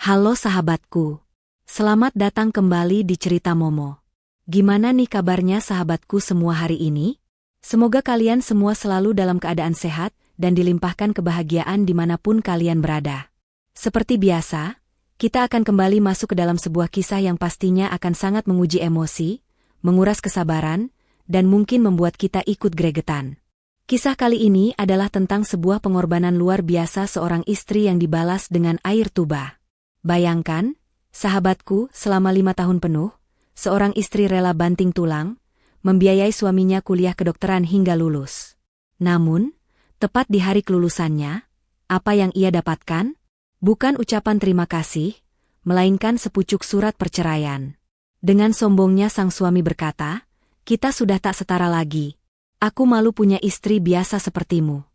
Halo sahabatku. Selamat datang kembali di Cerita Momo. Gimana nih kabarnya sahabatku semua hari ini? Semoga kalian semua selalu dalam keadaan sehat dan dilimpahkan kebahagiaan dimanapun kalian berada. Seperti biasa, kita akan kembali masuk ke dalam sebuah kisah yang pastinya akan sangat menguji emosi, menguras kesabaran, dan mungkin membuat kita ikut gregetan. Kisah kali ini adalah tentang sebuah pengorbanan luar biasa seorang istri yang dibalas dengan air tuba. Bayangkan, sahabatku, selama 5 tahun penuh, seorang istri rela banting tulang, membiayai suaminya kuliah kedokteran hingga lulus. Namun, tepat di hari kelulusannya, apa yang ia dapatkan? Bukan ucapan terima kasih, melainkan sepucuk surat perceraian. Dengan sombongnya sang suami berkata, "Kita sudah tak setara lagi. Aku malu punya istri biasa sepertimu."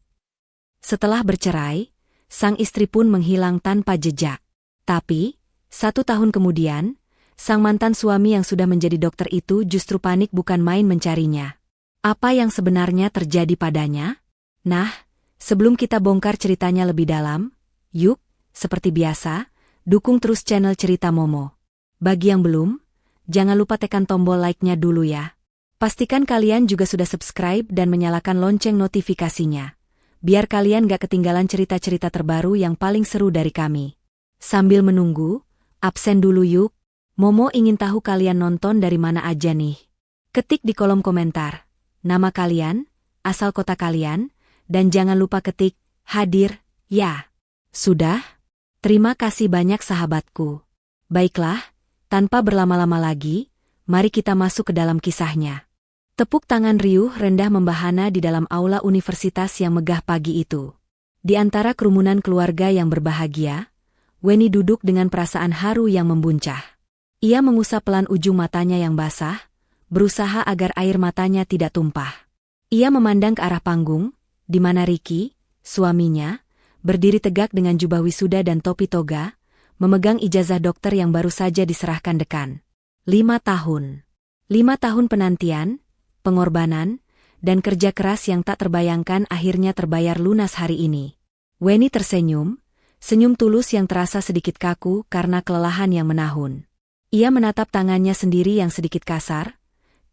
Setelah bercerai, sang istri pun menghilang tanpa jejak. Tapi, 1 tahun kemudian, sang mantan suami yang sudah menjadi dokter itu justru panik bukan main mencarinya. Apa yang sebenarnya terjadi padanya? Nah, sebelum kita bongkar ceritanya lebih dalam, yuk, seperti biasa, dukung terus channel Cerita Momo. Bagi yang belum, jangan lupa tekan tombol like-nya dulu ya. Pastikan kalian juga sudah subscribe dan menyalakan lonceng notifikasinya, biar kalian gak ketinggalan cerita-cerita terbaru yang paling seru dari kami. Sambil menunggu, absen dulu yuk. Momo ingin tahu kalian nonton dari mana aja nih. Ketik di kolom komentar nama kalian, asal kota kalian, dan jangan lupa ketik hadir, ya. Sudah? Terima kasih banyak sahabatku. Baiklah, tanpa berlama-lama lagi, mari kita masuk ke dalam kisahnya. Tepuk tangan riuh rendah membahana di dalam aula universitas yang megah pagi itu. Di antara kerumunan keluarga yang berbahagia, Weni duduk dengan perasaan haru yang membuncah. Ia mengusap pelan ujung matanya yang basah, berusaha agar air matanya tidak tumpah. Ia memandang ke arah panggung, di mana Ricky, suaminya, berdiri tegak dengan jubah wisuda dan topi toga, memegang ijazah dokter yang baru saja diserahkan dekan. 5 tahun. 5 tahun penantian, pengorbanan, dan kerja keras yang tak terbayangkan akhirnya terbayar lunas hari ini. Weni tersenyum, senyum tulus yang terasa sedikit kaku karena kelelahan yang menahun. Ia menatap tangannya sendiri yang sedikit kasar,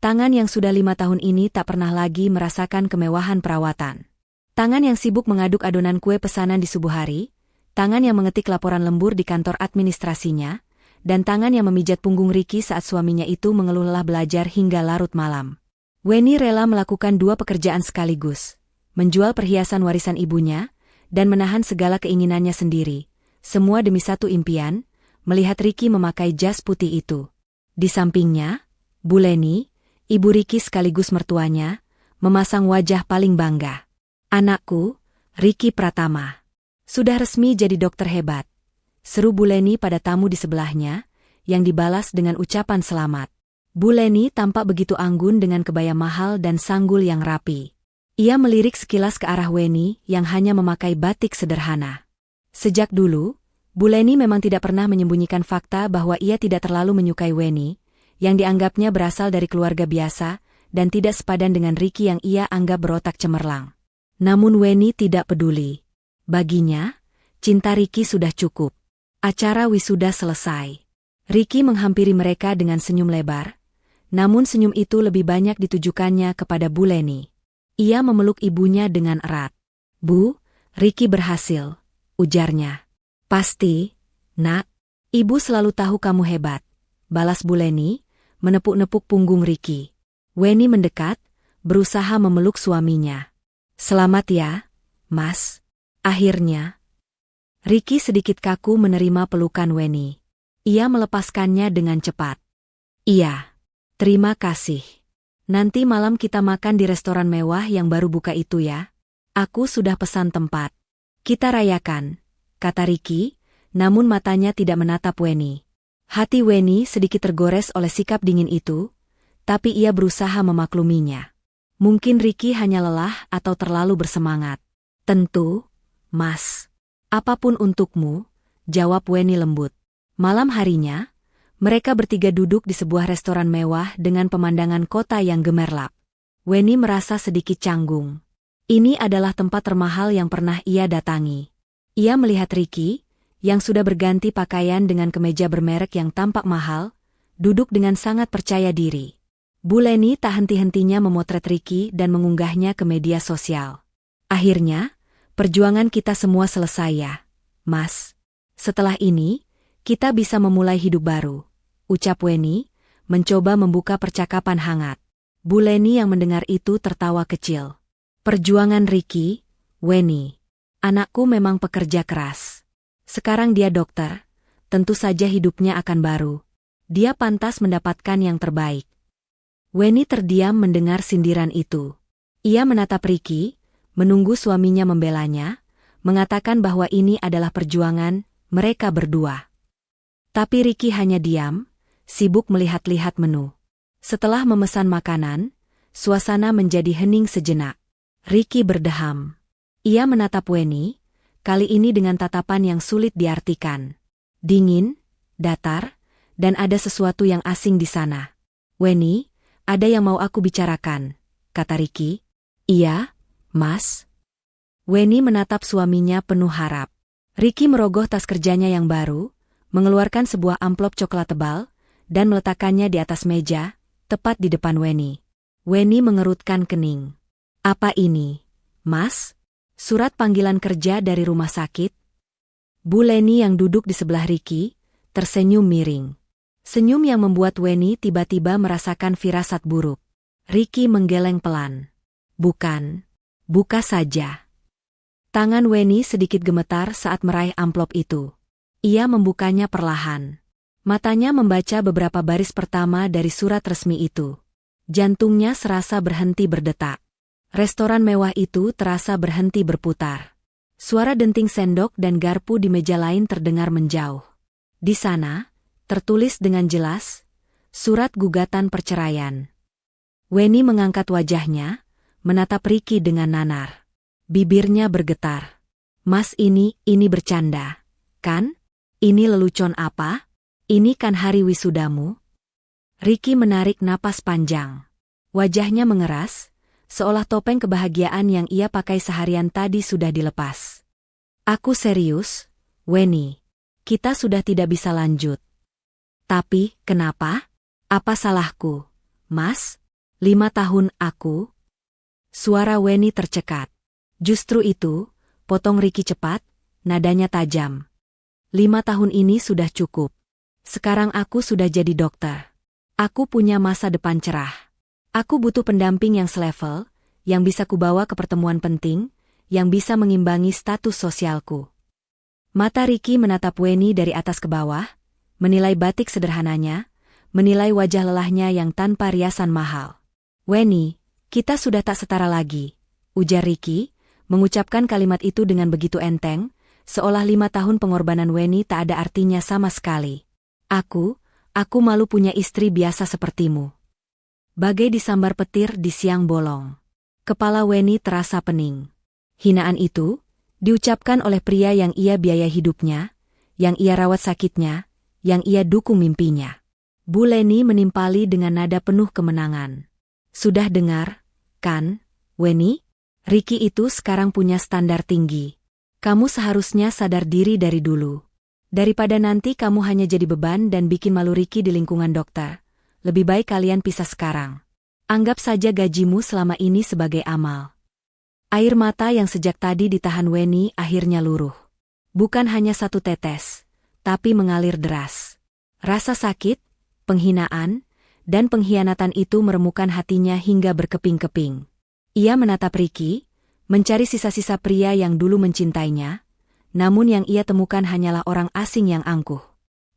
tangan yang sudah 5 tahun ini tak pernah lagi merasakan kemewahan perawatan. Tangan yang sibuk mengaduk adonan kue pesanan di subuh hari, tangan yang mengetik laporan lembur di kantor administrasinya, dan tangan yang memijat punggung Ricky saat suaminya itu mengeluh lelah belajar hingga larut malam. Weni rela melakukan 2 pekerjaan sekaligus, menjual perhiasan warisan ibunya, dan menahan segala keinginannya sendiri, semua demi satu impian, melihat Ricky memakai jas putih itu. Di sampingnya, Bu Leni, ibu Ricky sekaligus mertuanya, memasang wajah paling bangga. "Anakku, Ricky Pratama, sudah resmi jadi dokter hebat," seru Bu Leni pada tamu di sebelahnya, yang dibalas dengan ucapan selamat. Bu Leni tampak begitu anggun dengan kebaya mahal dan sanggul yang rapi. Ia melirik sekilas ke arah Weni yang hanya memakai batik sederhana. Sejak dulu, Bu Leni memang tidak pernah menyembunyikan fakta bahwa ia tidak terlalu menyukai Weni, yang dianggapnya berasal dari keluarga biasa dan tidak sepadan dengan Ricky yang ia anggap berotak cemerlang. Namun Weni tidak peduli. Baginya, cinta Ricky sudah cukup. Acara wisuda selesai. Ricky menghampiri mereka dengan senyum lebar, namun senyum itu lebih banyak ditujukannya kepada Bu Leni. Ia memeluk ibunya dengan erat. "Bu, Ricky berhasil," ujarnya. "Pasti, Nak. Ibu selalu tahu kamu hebat," balas Bu Leni, menepuk-nepuk punggung Ricky. Weni mendekat, berusaha memeluk suaminya. "Selamat ya, Mas." Akhirnya, Ricky sedikit kaku menerima pelukan Weni. Ia melepaskannya dengan cepat. "Iya, terima kasih. Nanti malam kita makan di restoran mewah yang baru buka itu ya. Aku sudah pesan tempat. Kita rayakan," kata Ricky, namun matanya tidak menatap Weni. Hati Weni sedikit tergores oleh sikap dingin itu, tapi ia berusaha memakluminya. Mungkin Ricky hanya lelah atau terlalu bersemangat. "Tentu, Mas. Apapun untukmu," jawab Weni lembut. Malam harinya, mereka bertiga duduk di sebuah restoran mewah dengan pemandangan kota yang gemerlap. Weni merasa sedikit canggung. Ini adalah tempat termahal yang pernah ia datangi. Ia melihat Ricky, yang sudah berganti pakaian dengan kemeja bermerek yang tampak mahal, duduk dengan sangat percaya diri. Bu Leni tak henti-hentinya memotret Ricky dan mengunggahnya ke media sosial. Akhirnya, perjuangan kita semua selesai ya, Mas. Setelah ini, kita bisa memulai hidup baru, ucap Weni, mencoba membuka percakapan hangat. Bu Leni yang mendengar itu tertawa kecil. Perjuangan Ricky, Weni. Anakku memang pekerja keras. Sekarang dia dokter, tentu saja hidupnya akan baru. Dia pantas mendapatkan yang terbaik. Weni terdiam mendengar sindiran itu. Ia menatap Ricky, menunggu suaminya membelanya, mengatakan bahwa ini adalah perjuangan mereka berdua. Tapi Ricky hanya diam, sibuk melihat-lihat menu. Setelah memesan makanan, suasana menjadi hening sejenak. Ricky berdeham. Ia menatap Weni, kali ini dengan tatapan yang sulit diartikan. Dingin, datar, dan ada sesuatu yang asing di sana. Weni, ada yang mau aku bicarakan, kata Ricky. Iya, Mas. Weni menatap suaminya penuh harap. Ricky merogoh tas kerjanya yang baru, mengeluarkan sebuah amplop coklat tebal, dan meletakkannya di atas meja, tepat di depan Weni. Weni mengerutkan kening. Apa ini, Mas? Surat panggilan kerja dari rumah sakit? Bu Leni yang duduk di sebelah Ricky, tersenyum miring. Senyum yang membuat Weni tiba-tiba merasakan firasat buruk. Ricky menggeleng pelan. Bukan. Buka saja. Tangan Weni sedikit gemetar saat meraih amplop itu. Ia membukanya perlahan. Matanya membaca beberapa baris pertama dari surat resmi itu. Jantungnya serasa berhenti berdetak. Restoran mewah itu terasa berhenti berputar. Suara denting sendok dan garpu di meja lain terdengar menjauh. Di sana, tertulis dengan jelas, surat gugatan perceraian. Weni mengangkat wajahnya, menatap Ricky dengan nanar. Bibirnya bergetar. Mas ini bercanda, kan? Ini lelucon apa? Ini kan hari wisudamu? Ricky menarik napas panjang. Wajahnya mengeras, seolah topeng kebahagiaan yang ia pakai seharian tadi sudah dilepas. Aku serius, Weni. Kita sudah tidak bisa lanjut. Tapi, kenapa? Apa salahku, Mas? 5 tahun aku? Suara Weni tercekat. Justru itu, potong Ricky cepat, nadanya tajam. 5 tahun ini sudah cukup. Sekarang aku sudah jadi dokter. Aku punya masa depan cerah. Aku butuh pendamping yang selevel, yang bisa kubawa ke pertemuan penting, yang bisa mengimbangi status sosialku. Mata Ricky menatap Weni dari atas ke bawah, menilai batik sederhananya, menilai wajah lelahnya yang tanpa riasan mahal. Weni, kita sudah tak setara lagi, ujar Ricky, mengucapkan kalimat itu dengan begitu enteng, seolah 5 tahun pengorbanan Weni tak ada artinya sama sekali. Aku malu punya istri biasa sepertimu. Bagai disambar petir di siang bolong. Kepala Weni terasa pening. Hinaan itu, diucapkan oleh pria yang ia biaya hidupnya, yang ia rawat sakitnya, yang ia dukung mimpinya. Bu Leni menimpali dengan nada penuh kemenangan. Sudah dengar, kan, Weni? Ricky itu sekarang punya standar tinggi. Kamu seharusnya sadar diri dari dulu. Daripada nanti kamu hanya jadi beban dan bikin malu Ricky di lingkungan dokter, lebih baik kalian pisah sekarang. Anggap saja gajimu selama ini sebagai amal. Air mata yang sejak tadi ditahan Weni akhirnya luruh. Bukan hanya satu tetes, tapi mengalir deras. Rasa sakit, penghinaan, dan pengkhianatan itu meremukan hatinya hingga berkeping-keping. Ia menatap Ricky, mencari sisa-sisa pria yang dulu mencintainya, namun yang ia temukan hanyalah orang asing yang angkuh.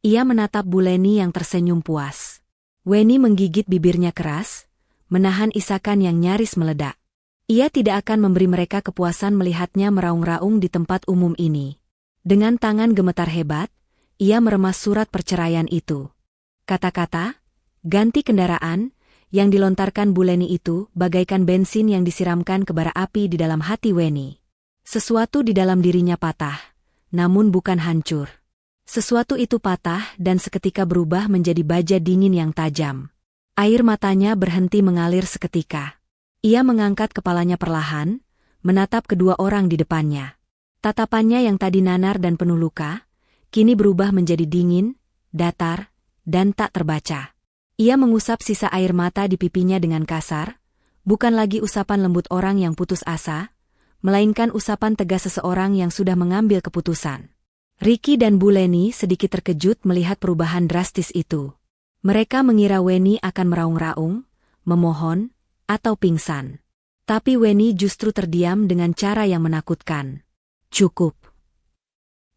Ia menatap Bu Leni yang tersenyum puas. Weni menggigit bibirnya keras, menahan isakan yang nyaris meledak. Ia tidak akan memberi mereka kepuasan melihatnya meraung-raung di tempat umum ini. Dengan tangan gemetar hebat, ia meremas surat perceraian itu. Kata-kata, ganti kendaraan, yang dilontarkan Bu Leni itu bagaikan bensin yang disiramkan ke bara api di dalam hati Weni. Sesuatu di dalam dirinya patah, namun bukan hancur. Sesuatu itu patah dan seketika berubah menjadi baja dingin yang tajam. Air matanya berhenti mengalir seketika. Ia mengangkat kepalanya perlahan, menatap kedua orang di depannya. Tatapannya yang tadi nanar dan penuh luka, kini berubah menjadi dingin, datar, dan tak terbaca. Ia mengusap sisa air mata di pipinya dengan kasar, bukan lagi usapan lembut orang yang putus asa, melainkan usapan tegas seseorang yang sudah mengambil keputusan. Ricky dan Bu Leni sedikit terkejut melihat perubahan drastis itu. Mereka mengira Weni akan meraung-raung, memohon, atau pingsan. Tapi Weni justru terdiam dengan cara yang menakutkan. Cukup.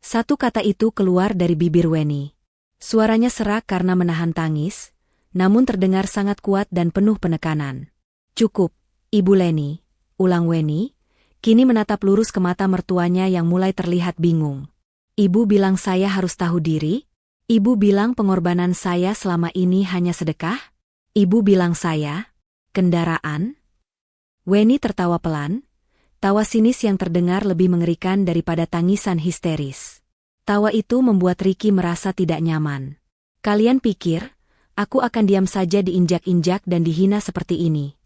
Satu kata itu keluar dari bibir Weni. Suaranya serak karena menahan tangis, namun terdengar sangat kuat dan penuh penekanan. Cukup, Ibu Leni, ulang Weni, kini menatap lurus ke mata mertuanya yang mulai terlihat bingung. Ibu bilang saya harus tahu diri? Ibu bilang pengorbanan saya selama ini hanya sedekah? Ibu bilang saya, kendaraan? Weni tertawa pelan, tawa sinis yang terdengar lebih mengerikan daripada tangisan histeris. Tawa itu membuat Ricky merasa tidak nyaman. Kalian pikir, aku akan diam saja diinjak-injak dan dihina seperti ini?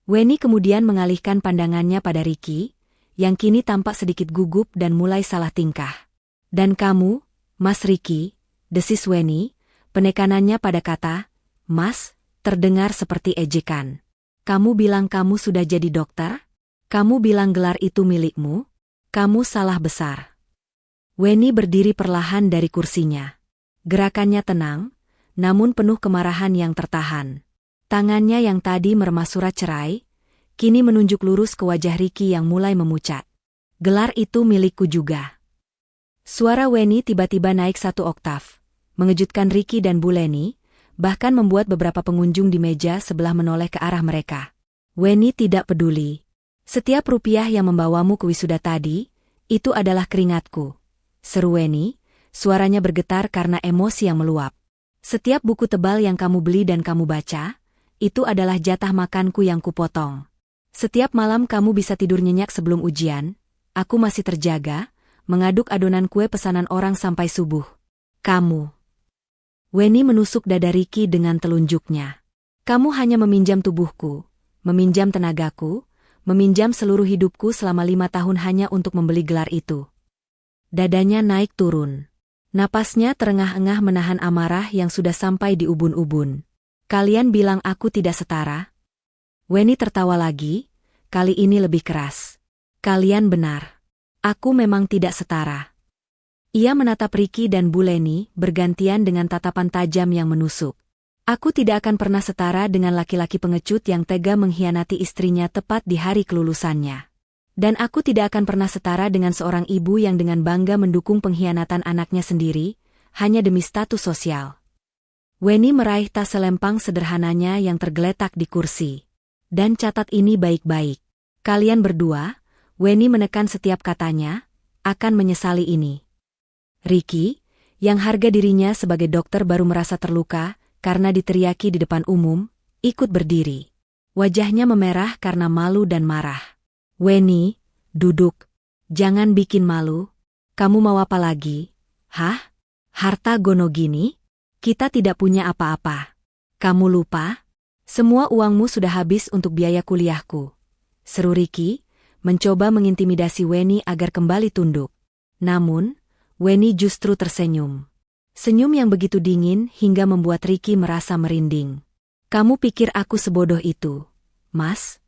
Weni kemudian mengalihkan pandangannya pada Ricky, yang kini tampak sedikit gugup dan mulai salah tingkah. Dan kamu, Mas Ricky, desis Weni, penekanannya pada kata, Mas, terdengar seperti ejekan. Kamu bilang kamu sudah jadi dokter? Kamu bilang gelar itu milikmu? Kamu salah besar. Weni berdiri perlahan dari kursinya. Gerakannya tenang, namun penuh kemarahan yang tertahan. Tangannya yang tadi meremas surat cerai, kini menunjuk lurus ke wajah Ricky yang mulai memucat. Gelar itu milikku juga. Suara Weni tiba-tiba naik 1 oktav, mengejutkan Ricky dan Bu Leni, bahkan membuat beberapa pengunjung di meja sebelah menoleh ke arah mereka. Weni tidak peduli. Setiap rupiah yang membawamu ke wisuda tadi, itu adalah keringatku. Seru Weni, suaranya bergetar karena emosi yang meluap. Setiap buku tebal yang kamu beli dan kamu baca, itu adalah jatah makanku yang kupotong. Setiap malam kamu bisa tidur nyenyak sebelum ujian, aku masih terjaga, mengaduk adonan kue pesanan orang sampai subuh. Kamu. Weni menusuk dada Ricky dengan telunjuknya. Kamu hanya meminjam tubuhku, meminjam tenagaku, meminjam seluruh hidupku selama 5 tahun hanya untuk membeli gelar itu. Dadanya naik turun. Napasnya terengah-engah menahan amarah yang sudah sampai di ubun-ubun. Kalian bilang aku tidak setara? Weni tertawa lagi, kali ini lebih keras. Kalian benar. Aku memang tidak setara. Ia menatap Ricky dan Bu Leni bergantian dengan tatapan tajam yang menusuk. Aku tidak akan pernah setara dengan laki-laki pengecut yang tega mengkhianati istrinya tepat di hari kelulusannya. Dan aku tidak akan pernah setara dengan seorang ibu yang dengan bangga mendukung pengkhianatan anaknya sendiri, hanya demi status sosial. Weni meraih tas selempang sederhananya yang tergeletak di kursi. Dan catat ini baik-baik. Kalian berdua, Weni menekan setiap katanya, akan menyesali ini. Ricky, yang harga dirinya sebagai dokter baru merasa terluka karena diteriaki di depan umum, ikut berdiri. Wajahnya memerah karena malu dan marah. Weni, duduk. Jangan bikin malu. Kamu mau apa lagi? Hah? Harta gono gini? Kita tidak punya apa-apa. Kamu lupa? Semua uangmu sudah habis untuk biaya kuliahku. Seru Ricky, mencoba mengintimidasi Weni agar kembali tunduk. Namun, Weni justru tersenyum. Senyum yang begitu dingin hingga membuat Ricky merasa merinding. Kamu pikir aku sebodoh itu, Mas?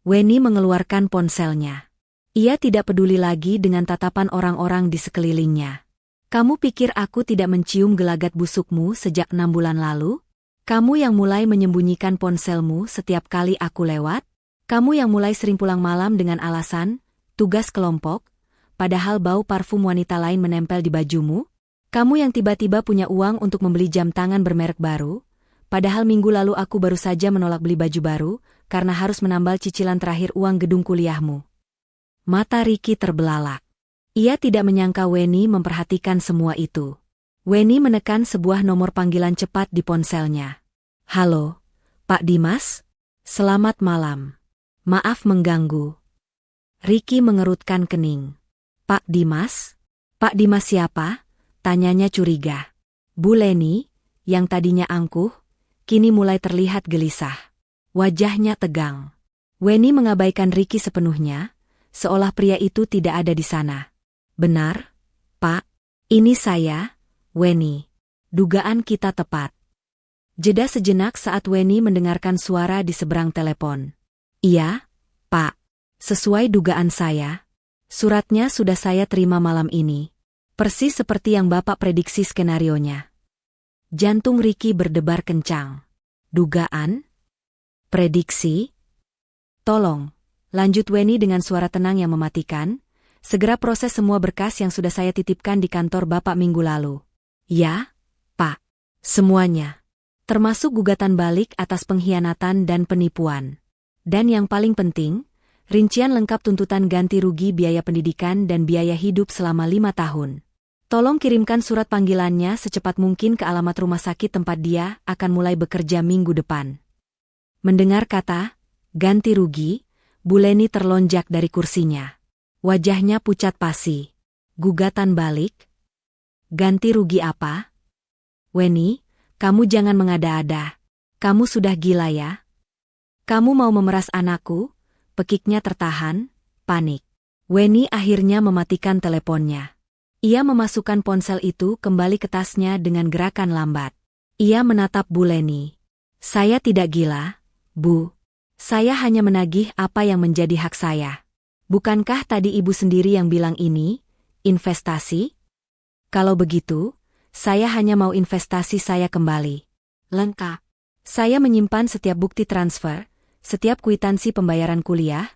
Weni mengeluarkan ponselnya. Ia tidak peduli lagi dengan tatapan orang-orang di sekelilingnya. Kamu pikir aku tidak mencium gelagat busukmu sejak 6 bulan lalu? Kamu yang mulai menyembunyikan ponselmu setiap kali aku lewat? Kamu yang mulai sering pulang malam dengan alasan, tugas kelompok, padahal bau parfum wanita lain menempel di bajumu? Kamu yang tiba-tiba punya uang untuk membeli jam tangan bermerek baru, padahal minggu lalu aku baru saja menolak beli baju baru, karena harus menambal cicilan terakhir uang gedung kuliahmu. Mata Ricky terbelalak. Ia tidak menyangka Weni memperhatikan semua itu. Weni menekan sebuah nomor panggilan cepat di ponselnya. Halo, Pak Dimas? Selamat malam. Maaf mengganggu. Ricky mengerutkan kening. Pak Dimas? Pak Dimas siapa? Tanyanya curiga. Bu Leni, yang tadinya angkuh, kini mulai terlihat gelisah. Wajahnya tegang. Weni mengabaikan Ricky sepenuhnya, seolah pria itu tidak ada di sana. Benar, Pak. Ini saya, Weni. Dugaan kita tepat. Jeda sejenak saat Weni mendengarkan suara di seberang telepon. Iya, Pak. Sesuai dugaan saya. Suratnya sudah saya terima malam ini. Persis seperti yang Bapak prediksi skenarionya. Jantung Ricky berdebar kencang. Dugaan? Prediksi? Tolong, lanjut Weni dengan suara tenang yang mematikan. Segera proses semua berkas yang sudah saya titipkan di kantor Bapak minggu lalu. Ya, Pak. Semuanya. Termasuk gugatan balik atas pengkhianatan dan penipuan. Dan yang paling penting, rincian lengkap tuntutan ganti rugi biaya pendidikan dan biaya hidup selama 5 tahun. Tolong kirimkan surat panggilannya secepat mungkin ke alamat rumah sakit tempat dia akan mulai bekerja minggu depan. Mendengar kata ganti rugi, Bu Leni terlonjak dari kursinya. Wajahnya pucat pasi. Gugatan balik? Ganti rugi apa? Weni, kamu jangan mengada-ada. Kamu sudah gila ya? Kamu mau memeras anakku? Pekiknya tertahan, panik. Weni akhirnya mematikan teleponnya. Ia memasukkan ponsel itu kembali ke tasnya dengan gerakan lambat. Ia menatap Bu Leni. Saya tidak gila, Bu. Saya hanya menagih apa yang menjadi hak saya. Bukankah tadi Ibu sendiri yang bilang ini, investasi? Kalau begitu, saya hanya mau investasi saya kembali. Lengkap. Saya menyimpan setiap bukti transfer, setiap kwitansi pembayaran kuliah,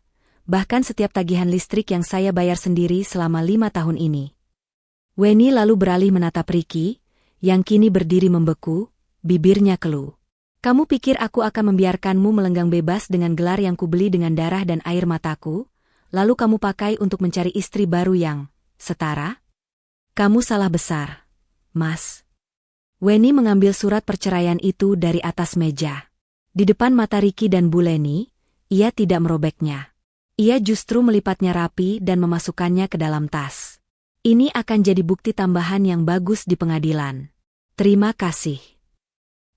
bahkan setiap tagihan listrik yang saya bayar sendiri selama 5 tahun ini. Weni lalu beralih menatap Ricky, yang kini berdiri membeku, bibirnya keluh. Kamu pikir aku akan membiarkanmu melenggang bebas dengan gelar yang kubeli dengan darah dan air mataku, lalu kamu pakai untuk mencari istri baru yang setara? Kamu salah besar, Mas. Weni mengambil surat perceraian itu dari atas meja. Di depan mata Ricky dan Bu Leni, ia tidak merobeknya. Ia justru melipatnya rapi dan memasukkannya ke dalam tas. Ini akan jadi bukti tambahan yang bagus di pengadilan. Terima kasih.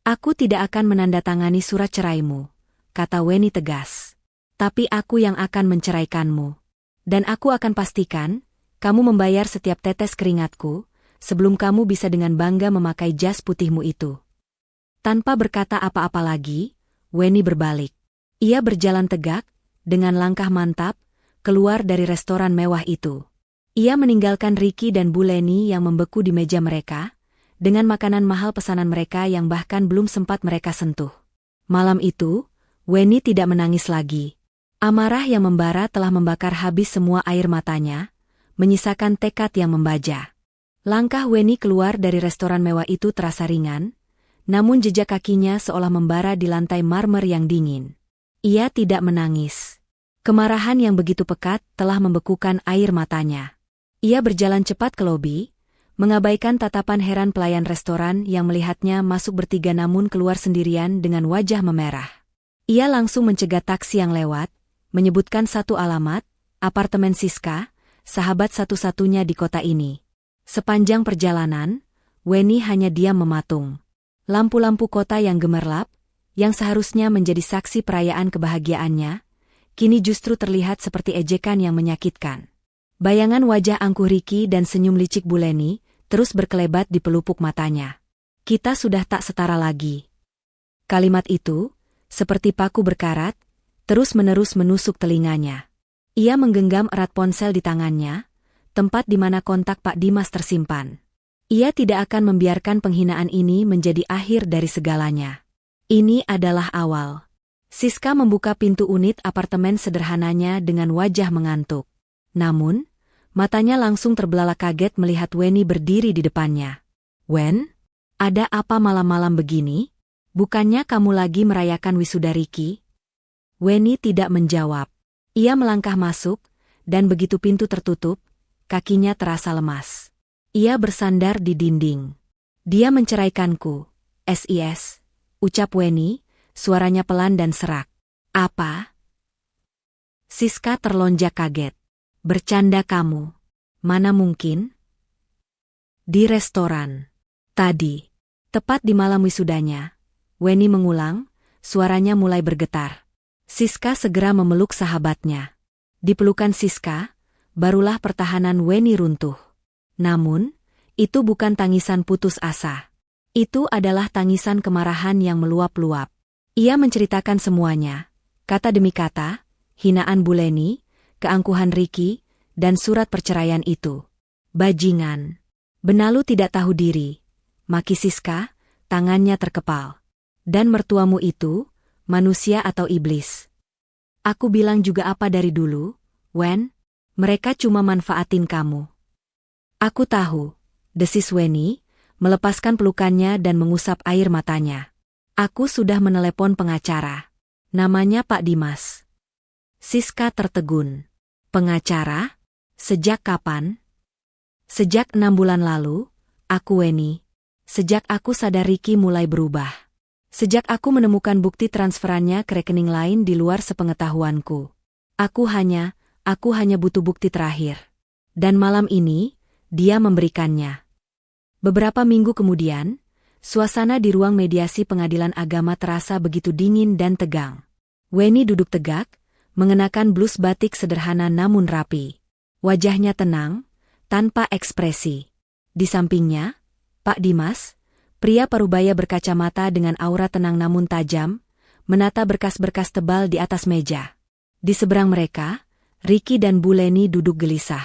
Aku tidak akan menandatangani surat ceraimu, kata Weni tegas. Tapi aku yang akan menceraikanmu. Dan aku akan pastikan, kamu membayar setiap tetes keringatku, sebelum kamu bisa dengan bangga memakai jas putihmu itu. Tanpa berkata apa-apa lagi, Weni berbalik. Ia berjalan tegak, dengan langkah mantap, keluar dari restoran mewah itu. Ia meninggalkan Ricky dan Bu Leni yang membeku di meja mereka, dengan makanan mahal pesanan mereka yang bahkan belum sempat mereka sentuh. Malam itu, Weni tidak menangis lagi. Amarah yang membara telah membakar habis semua air matanya, menyisakan tekad yang membaja. Langkah Weni keluar dari restoran mewah itu terasa ringan, namun jejak kakinya seolah membara di lantai marmer yang dingin. Ia tidak menangis. Kemarahan yang begitu pekat telah membekukan air matanya. Ia berjalan cepat ke lobi, mengabaikan tatapan heran pelayan restoran yang melihatnya masuk bertiga namun keluar sendirian dengan wajah memerah. Ia langsung mencegat taksi yang lewat, menyebutkan satu alamat, apartemen Siska, sahabat satu-satunya di kota ini. Sepanjang perjalanan, Weni hanya diam mematung. Lampu-lampu kota yang gemerlap, yang seharusnya menjadi saksi perayaan kebahagiaannya, kini justru terlihat seperti ejekan yang menyakitkan. Bayangan wajah angkuh Ricky dan senyum licik Bu Leni terus berkelebat di pelupuk matanya. Kita sudah tak setara lagi. Kalimat itu, seperti paku berkarat, terus-menerus menusuk telinganya. Ia menggenggam erat ponsel di tangannya, tempat di mana kontak Pak Dimas tersimpan. Ia tidak akan membiarkan penghinaan ini menjadi akhir dari segalanya. Ini adalah awal. Siska membuka pintu unit apartemen sederhananya dengan wajah mengantuk. Namun, matanya langsung terbelalak kaget melihat Weni berdiri di depannya. Wen, ada apa malam-malam begini? Bukannya kamu lagi merayakan wisuda Ricky? Weni tidak menjawab. Ia melangkah masuk, dan begitu pintu tertutup, kakinya terasa lemas. Ia bersandar di dinding. Dia menceraikanku, SIS, ucap Weni, suaranya pelan dan serak. Apa? Siska terlonjak kaget. Bercanda kamu. Mana mungkin? Di restoran. Tadi. Tepat di malam wisudanya. Weni mengulang, suaranya mulai bergetar. Siska segera memeluk sahabatnya. Di pelukan Siska, barulah pertahanan Weni runtuh. Namun, Itu bukan tangisan putus asa. Itu adalah tangisan kemarahan yang meluap-luap. Ia menceritakan semuanya, kata demi kata, hinaan Bu Leni, keangkuhan Ricky, dan surat perceraian itu. Bajingan. Benalu tidak tahu diri. Maki Siska, tangannya terkepal. Dan mertuamu itu, manusia atau iblis? Aku bilang juga apa dari dulu, Wen? Mereka cuma manfaatin kamu. Aku tahu, desis Weni, melepaskan pelukannya dan mengusap air matanya. Aku sudah menelepon pengacara. Namanya Pak Dimas. Siska tertegun. Pengacara? Sejak kapan? Sejak 6 bulan lalu, aku Weni. Sejak aku sadar Ricky mulai berubah. Sejak aku menemukan bukti transferannya ke rekening lain di luar sepengetahuanku. Aku hanya butuh bukti terakhir. Dan malam ini, dia memberikannya. Beberapa minggu kemudian, suasana di ruang mediasi pengadilan agama terasa begitu dingin dan tegang. Weni duduk tegak, mengenakan blus batik sederhana namun rapi. Wajahnya tenang, tanpa ekspresi. Di sampingnya, Pak Dimas, pria parubaya berkacamata dengan aura tenang namun tajam, menata berkas-berkas tebal di atas meja. Di seberang mereka, Ricky dan Bu Leni duduk gelisah.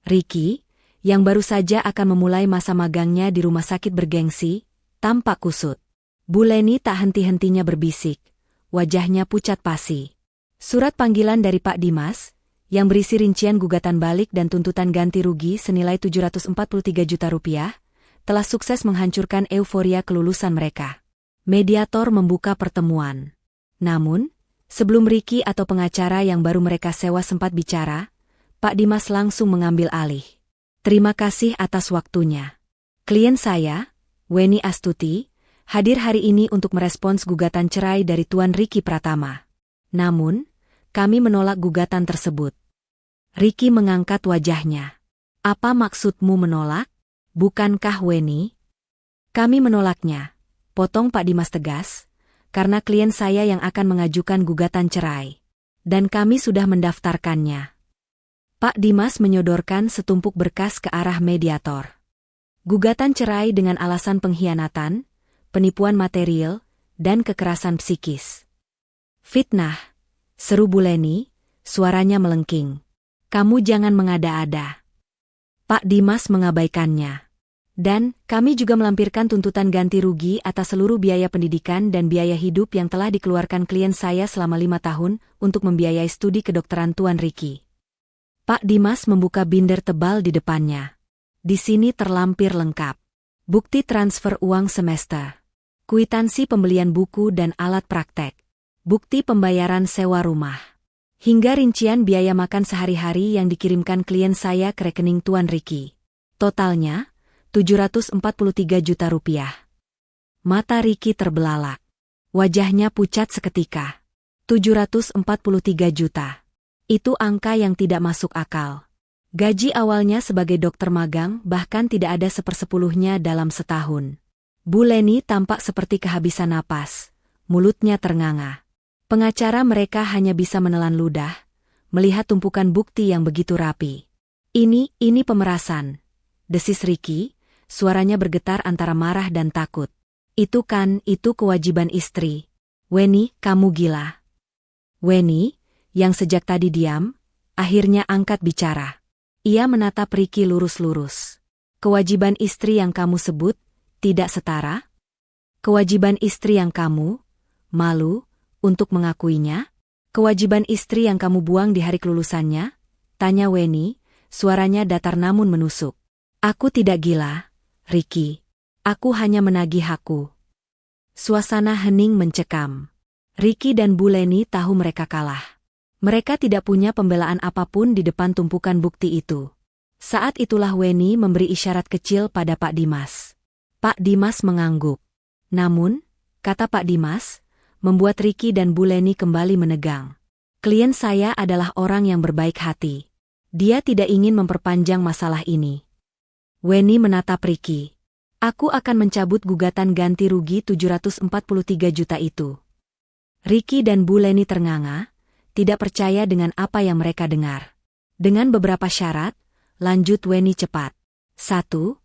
Ricky, yang baru saja akan memulai masa magangnya di rumah sakit bergengsi, tampak kusut. Bu Leni tak henti-hentinya berbisik, wajahnya pucat pasi. Surat panggilan dari Pak Dimas, yang berisi rincian gugatan balik dan tuntutan ganti rugi senilai 743 juta rupiah, telah sukses menghancurkan euforia kelulusan mereka. Mediator membuka pertemuan. Namun, sebelum Ricky atau pengacara yang baru mereka sewa sempat bicara, Pak Dimas langsung mengambil alih. Terima kasih atas waktunya. Klien saya, Weni Astuti, hadir hari ini untuk merespons gugatan cerai dari Tuan Ricky Pratama. Namun, kami menolak gugatan tersebut. Ricky mengangkat wajahnya. Apa maksudmu menolak? Bukankah Weni? Kami menolaknya, potong Pak Dimas tegas, karena klien saya yang akan mengajukan gugatan cerai. Dan kami sudah mendaftarkannya. Pak Dimas menyodorkan setumpuk berkas ke arah mediator. Gugatan cerai dengan alasan pengkhianatan, penipuan material, dan kekerasan psikis. Fitnah, seru Bu Leni, suaranya melengking. Kamu jangan mengada-ada. Pak Dimas mengabaikannya. Dan, kami juga melampirkan tuntutan ganti rugi atas seluruh biaya pendidikan dan biaya hidup yang telah dikeluarkan klien saya selama 5 tahun untuk membiayai studi kedokteran Tuan Ricky. Pak Dimas membuka binder tebal di depannya. Di sini terlampir lengkap. Bukti transfer uang semester. Kwitansi pembelian buku dan alat praktek. Bukti pembayaran sewa rumah. Hingga rincian biaya makan sehari-hari yang dikirimkan klien saya ke rekening Tuan Ricky. Totalnya, 743 juta rupiah. Mata Ricky terbelalak. Wajahnya pucat seketika. 743 juta. Itu angka yang tidak masuk akal. Gaji awalnya sebagai dokter magang bahkan tidak ada 1/10-nya dalam setahun. Bu Leni tampak seperti kehabisan napas. Mulutnya ternganga. Pengacara mereka hanya bisa menelan ludah, melihat tumpukan bukti yang begitu rapi. Ini pemerasan. Desis Ricky, suaranya bergetar antara marah dan takut. Itu kewajiban istri. Weni, kamu gila. Weni, yang sejak tadi diam, akhirnya angkat bicara. Ia menatap Ricky lurus-lurus. Kewajiban istri yang kamu sebut, tidak setara? Kewajiban istri yang kamu, malu, untuk mengakuinya? Kewajiban istri yang kamu buang di hari kelulusannya? Tanya Weni, suaranya datar namun menusuk. Aku tidak gila, Ricky. Aku hanya menagih hakku. Suasana hening mencekam. Ricky dan Bu Leni tahu mereka kalah. Mereka tidak punya pembelaan apapun di depan tumpukan bukti itu. Saat itulah Weni memberi isyarat kecil pada Pak Dimas. Pak Dimas mengangguk. Namun, kata Pak Dimas, membuat Ricky dan Bu Leni kembali menegang. Klien saya adalah orang yang berbaik hati. Dia tidak ingin memperpanjang masalah ini. Weni menatap Ricky. Aku akan mencabut gugatan ganti rugi 743 juta itu. Ricky dan Bu Leni ternganga, tidak percaya dengan apa yang mereka dengar. Dengan beberapa syarat, lanjut Weni cepat. 1.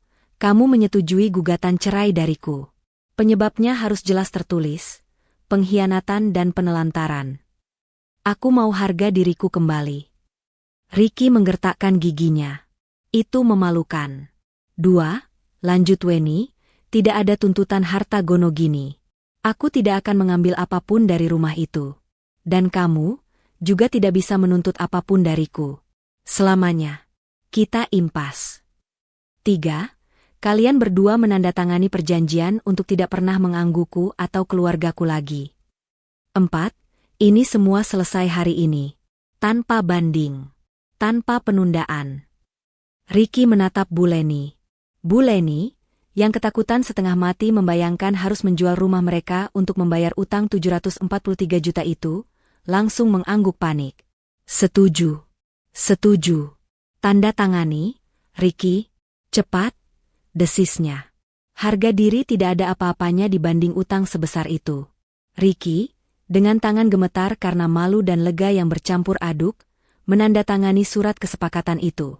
Kamu menyetujui gugatan cerai dariku. Penyebabnya harus jelas tertulis, pengkhianatan dan penelantaran. Aku mau harga diriku kembali. Ricky menggertakkan giginya. Itu memalukan. 2. Lanjut Weni, tidak ada tuntutan harta gono gini. Aku tidak akan mengambil apapun dari rumah itu. Dan kamu juga tidak bisa menuntut apapun dariku. Selamanya. Kita impas. 3. Kalian berdua menandatangani perjanjian untuk tidak pernah menggangguku atau keluargaku lagi. 4. Ini semua selesai hari ini. Tanpa banding. Tanpa penundaan. Ricky menatap Bu Leni. Bu Leni, yang ketakutan setengah mati membayangkan harus menjual rumah mereka untuk membayar utang 743 juta itu, langsung mengangguk panik. Setuju. Setuju. Tanda tangani, Ricky. Cepat. Desisnya. Harga diri tidak ada apa-apanya dibanding utang sebesar itu. Ricky, dengan tangan gemetar karena malu dan lega yang bercampur aduk, menandatangani surat kesepakatan itu.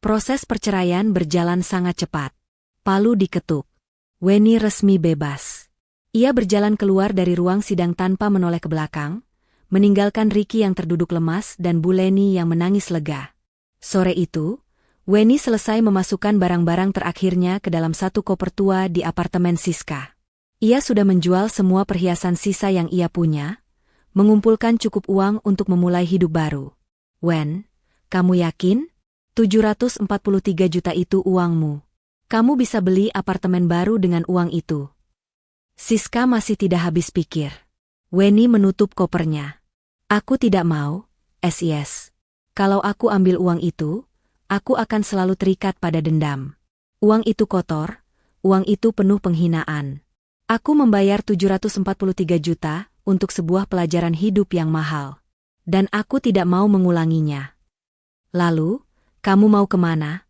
Proses perceraian berjalan sangat cepat. Palu diketuk. Weni resmi bebas. Ia berjalan keluar dari ruang sidang tanpa menoleh ke belakang, meninggalkan Ricky yang terduduk lemas dan Bu Leni yang menangis lega. Sore itu, Weni selesai memasukkan barang-barang terakhirnya ke dalam satu koper tua di apartemen Siska. Ia sudah menjual semua perhiasan sisa yang ia punya, mengumpulkan cukup uang untuk memulai hidup baru. Wen, kamu yakin? 743 juta itu uangmu. Kamu bisa beli apartemen baru dengan uang itu. Siska masih tidak habis pikir. Weni menutup kopernya. Aku tidak mau, SIS. Kalau aku ambil uang itu, aku akan selalu terikat pada dendam. Uang itu kotor, uang itu penuh penghinaan. Aku membayar 743 juta untuk sebuah pelajaran hidup yang mahal. Dan aku tidak mau mengulanginya. Lalu, kamu mau kemana?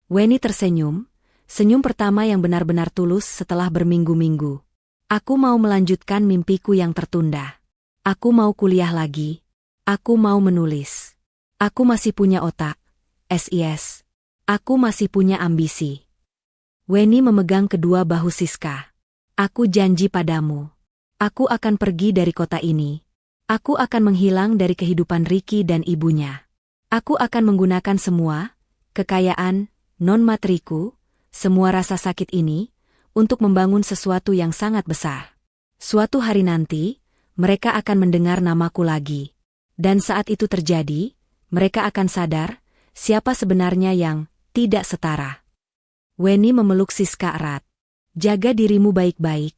Weni tersenyum, senyum pertama yang benar-benar tulus setelah berminggu-minggu. Aku mau melanjutkan mimpiku yang tertunda. Aku mau kuliah lagi. Aku mau menulis. Aku masih punya otak. SIS. Aku masih punya ambisi. Weni memegang kedua bahu Siska. Aku janji padamu. Aku akan pergi dari kota ini. Aku akan menghilang dari kehidupan Ricky dan ibunya. Aku akan menggunakan semua, kekayaan, non-materiku, semua rasa sakit ini, untuk membangun sesuatu yang sangat besar. Suatu hari nanti, mereka akan mendengar namaku lagi. Dan saat itu terjadi, mereka akan sadar, siapa sebenarnya yang tidak setara. Weni memeluk Siska erat. Jaga dirimu baik-baik,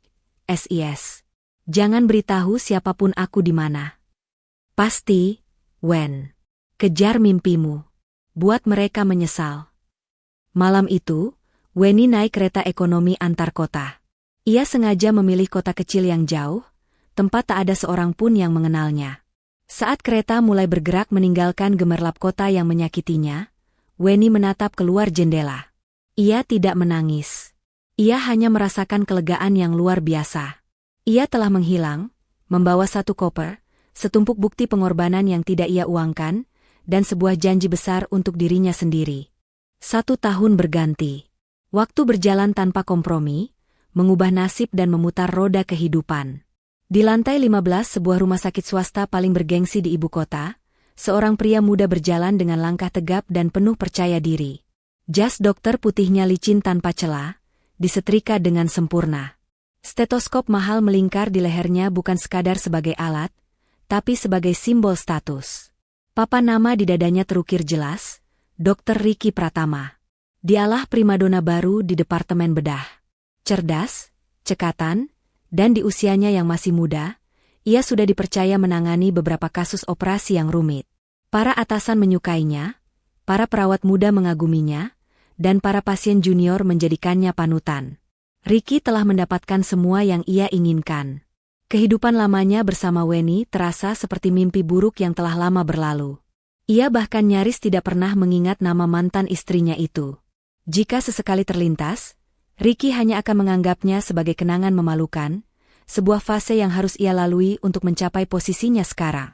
SIS. Jangan beritahu siapapun aku di mana. Pasti, Wen. Kejar mimpimu. Buat mereka menyesal. Malam itu, Weni naik kereta ekonomi antar kota. Ia sengaja memilih kota kecil yang jauh, tempat tak ada seorang pun yang mengenalnya. Saat kereta mulai bergerak meninggalkan gemerlap kota yang menyakitinya, Weni menatap keluar jendela. Ia tidak menangis. Ia hanya merasakan kelegaan yang luar biasa. Ia telah menghilang, membawa satu koper, setumpuk bukti pengorbanan yang tidak ia uangkan, dan sebuah janji besar untuk dirinya sendiri. 1 tahun berganti. Waktu berjalan tanpa kompromi, mengubah nasib dan memutar roda kehidupan. Di lantai 15 sebuah rumah sakit swasta paling bergengsi di ibu kota, seorang pria muda berjalan dengan langkah tegap dan penuh percaya diri. Jas dokter putihnya licin tanpa celah, disetrika dengan sempurna. Stetoskop mahal melingkar di lehernya bukan sekadar sebagai alat, tapi sebagai simbol status. Papan nama di dadanya terukir jelas, Dr. Ricky Pratama. Dialah primadona baru di departemen bedah. Cerdas, cekatan, dan di usianya yang masih muda, ia sudah dipercaya menangani beberapa kasus operasi yang rumit. Para atasan menyukainya, para perawat muda mengaguminya, dan para pasien junior menjadikannya panutan. Ricky telah mendapatkan semua yang ia inginkan. Kehidupan lamanya bersama Weni terasa seperti mimpi buruk yang telah lama berlalu. Ia bahkan nyaris tidak pernah mengingat nama mantan istrinya itu. Jika sesekali terlintas, Ricky hanya akan menganggapnya sebagai kenangan memalukan, sebuah fase yang harus ia lalui untuk mencapai posisinya sekarang.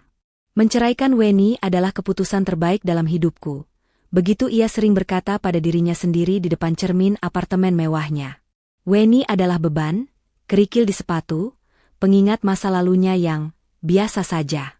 Menceraikan Weni adalah keputusan terbaik dalam hidupku, Begitu ia sering berkata pada dirinya sendiri di depan cermin apartemen mewahnya. Weni adalah beban, kerikil di sepatu, pengingat masa lalunya yang biasa saja.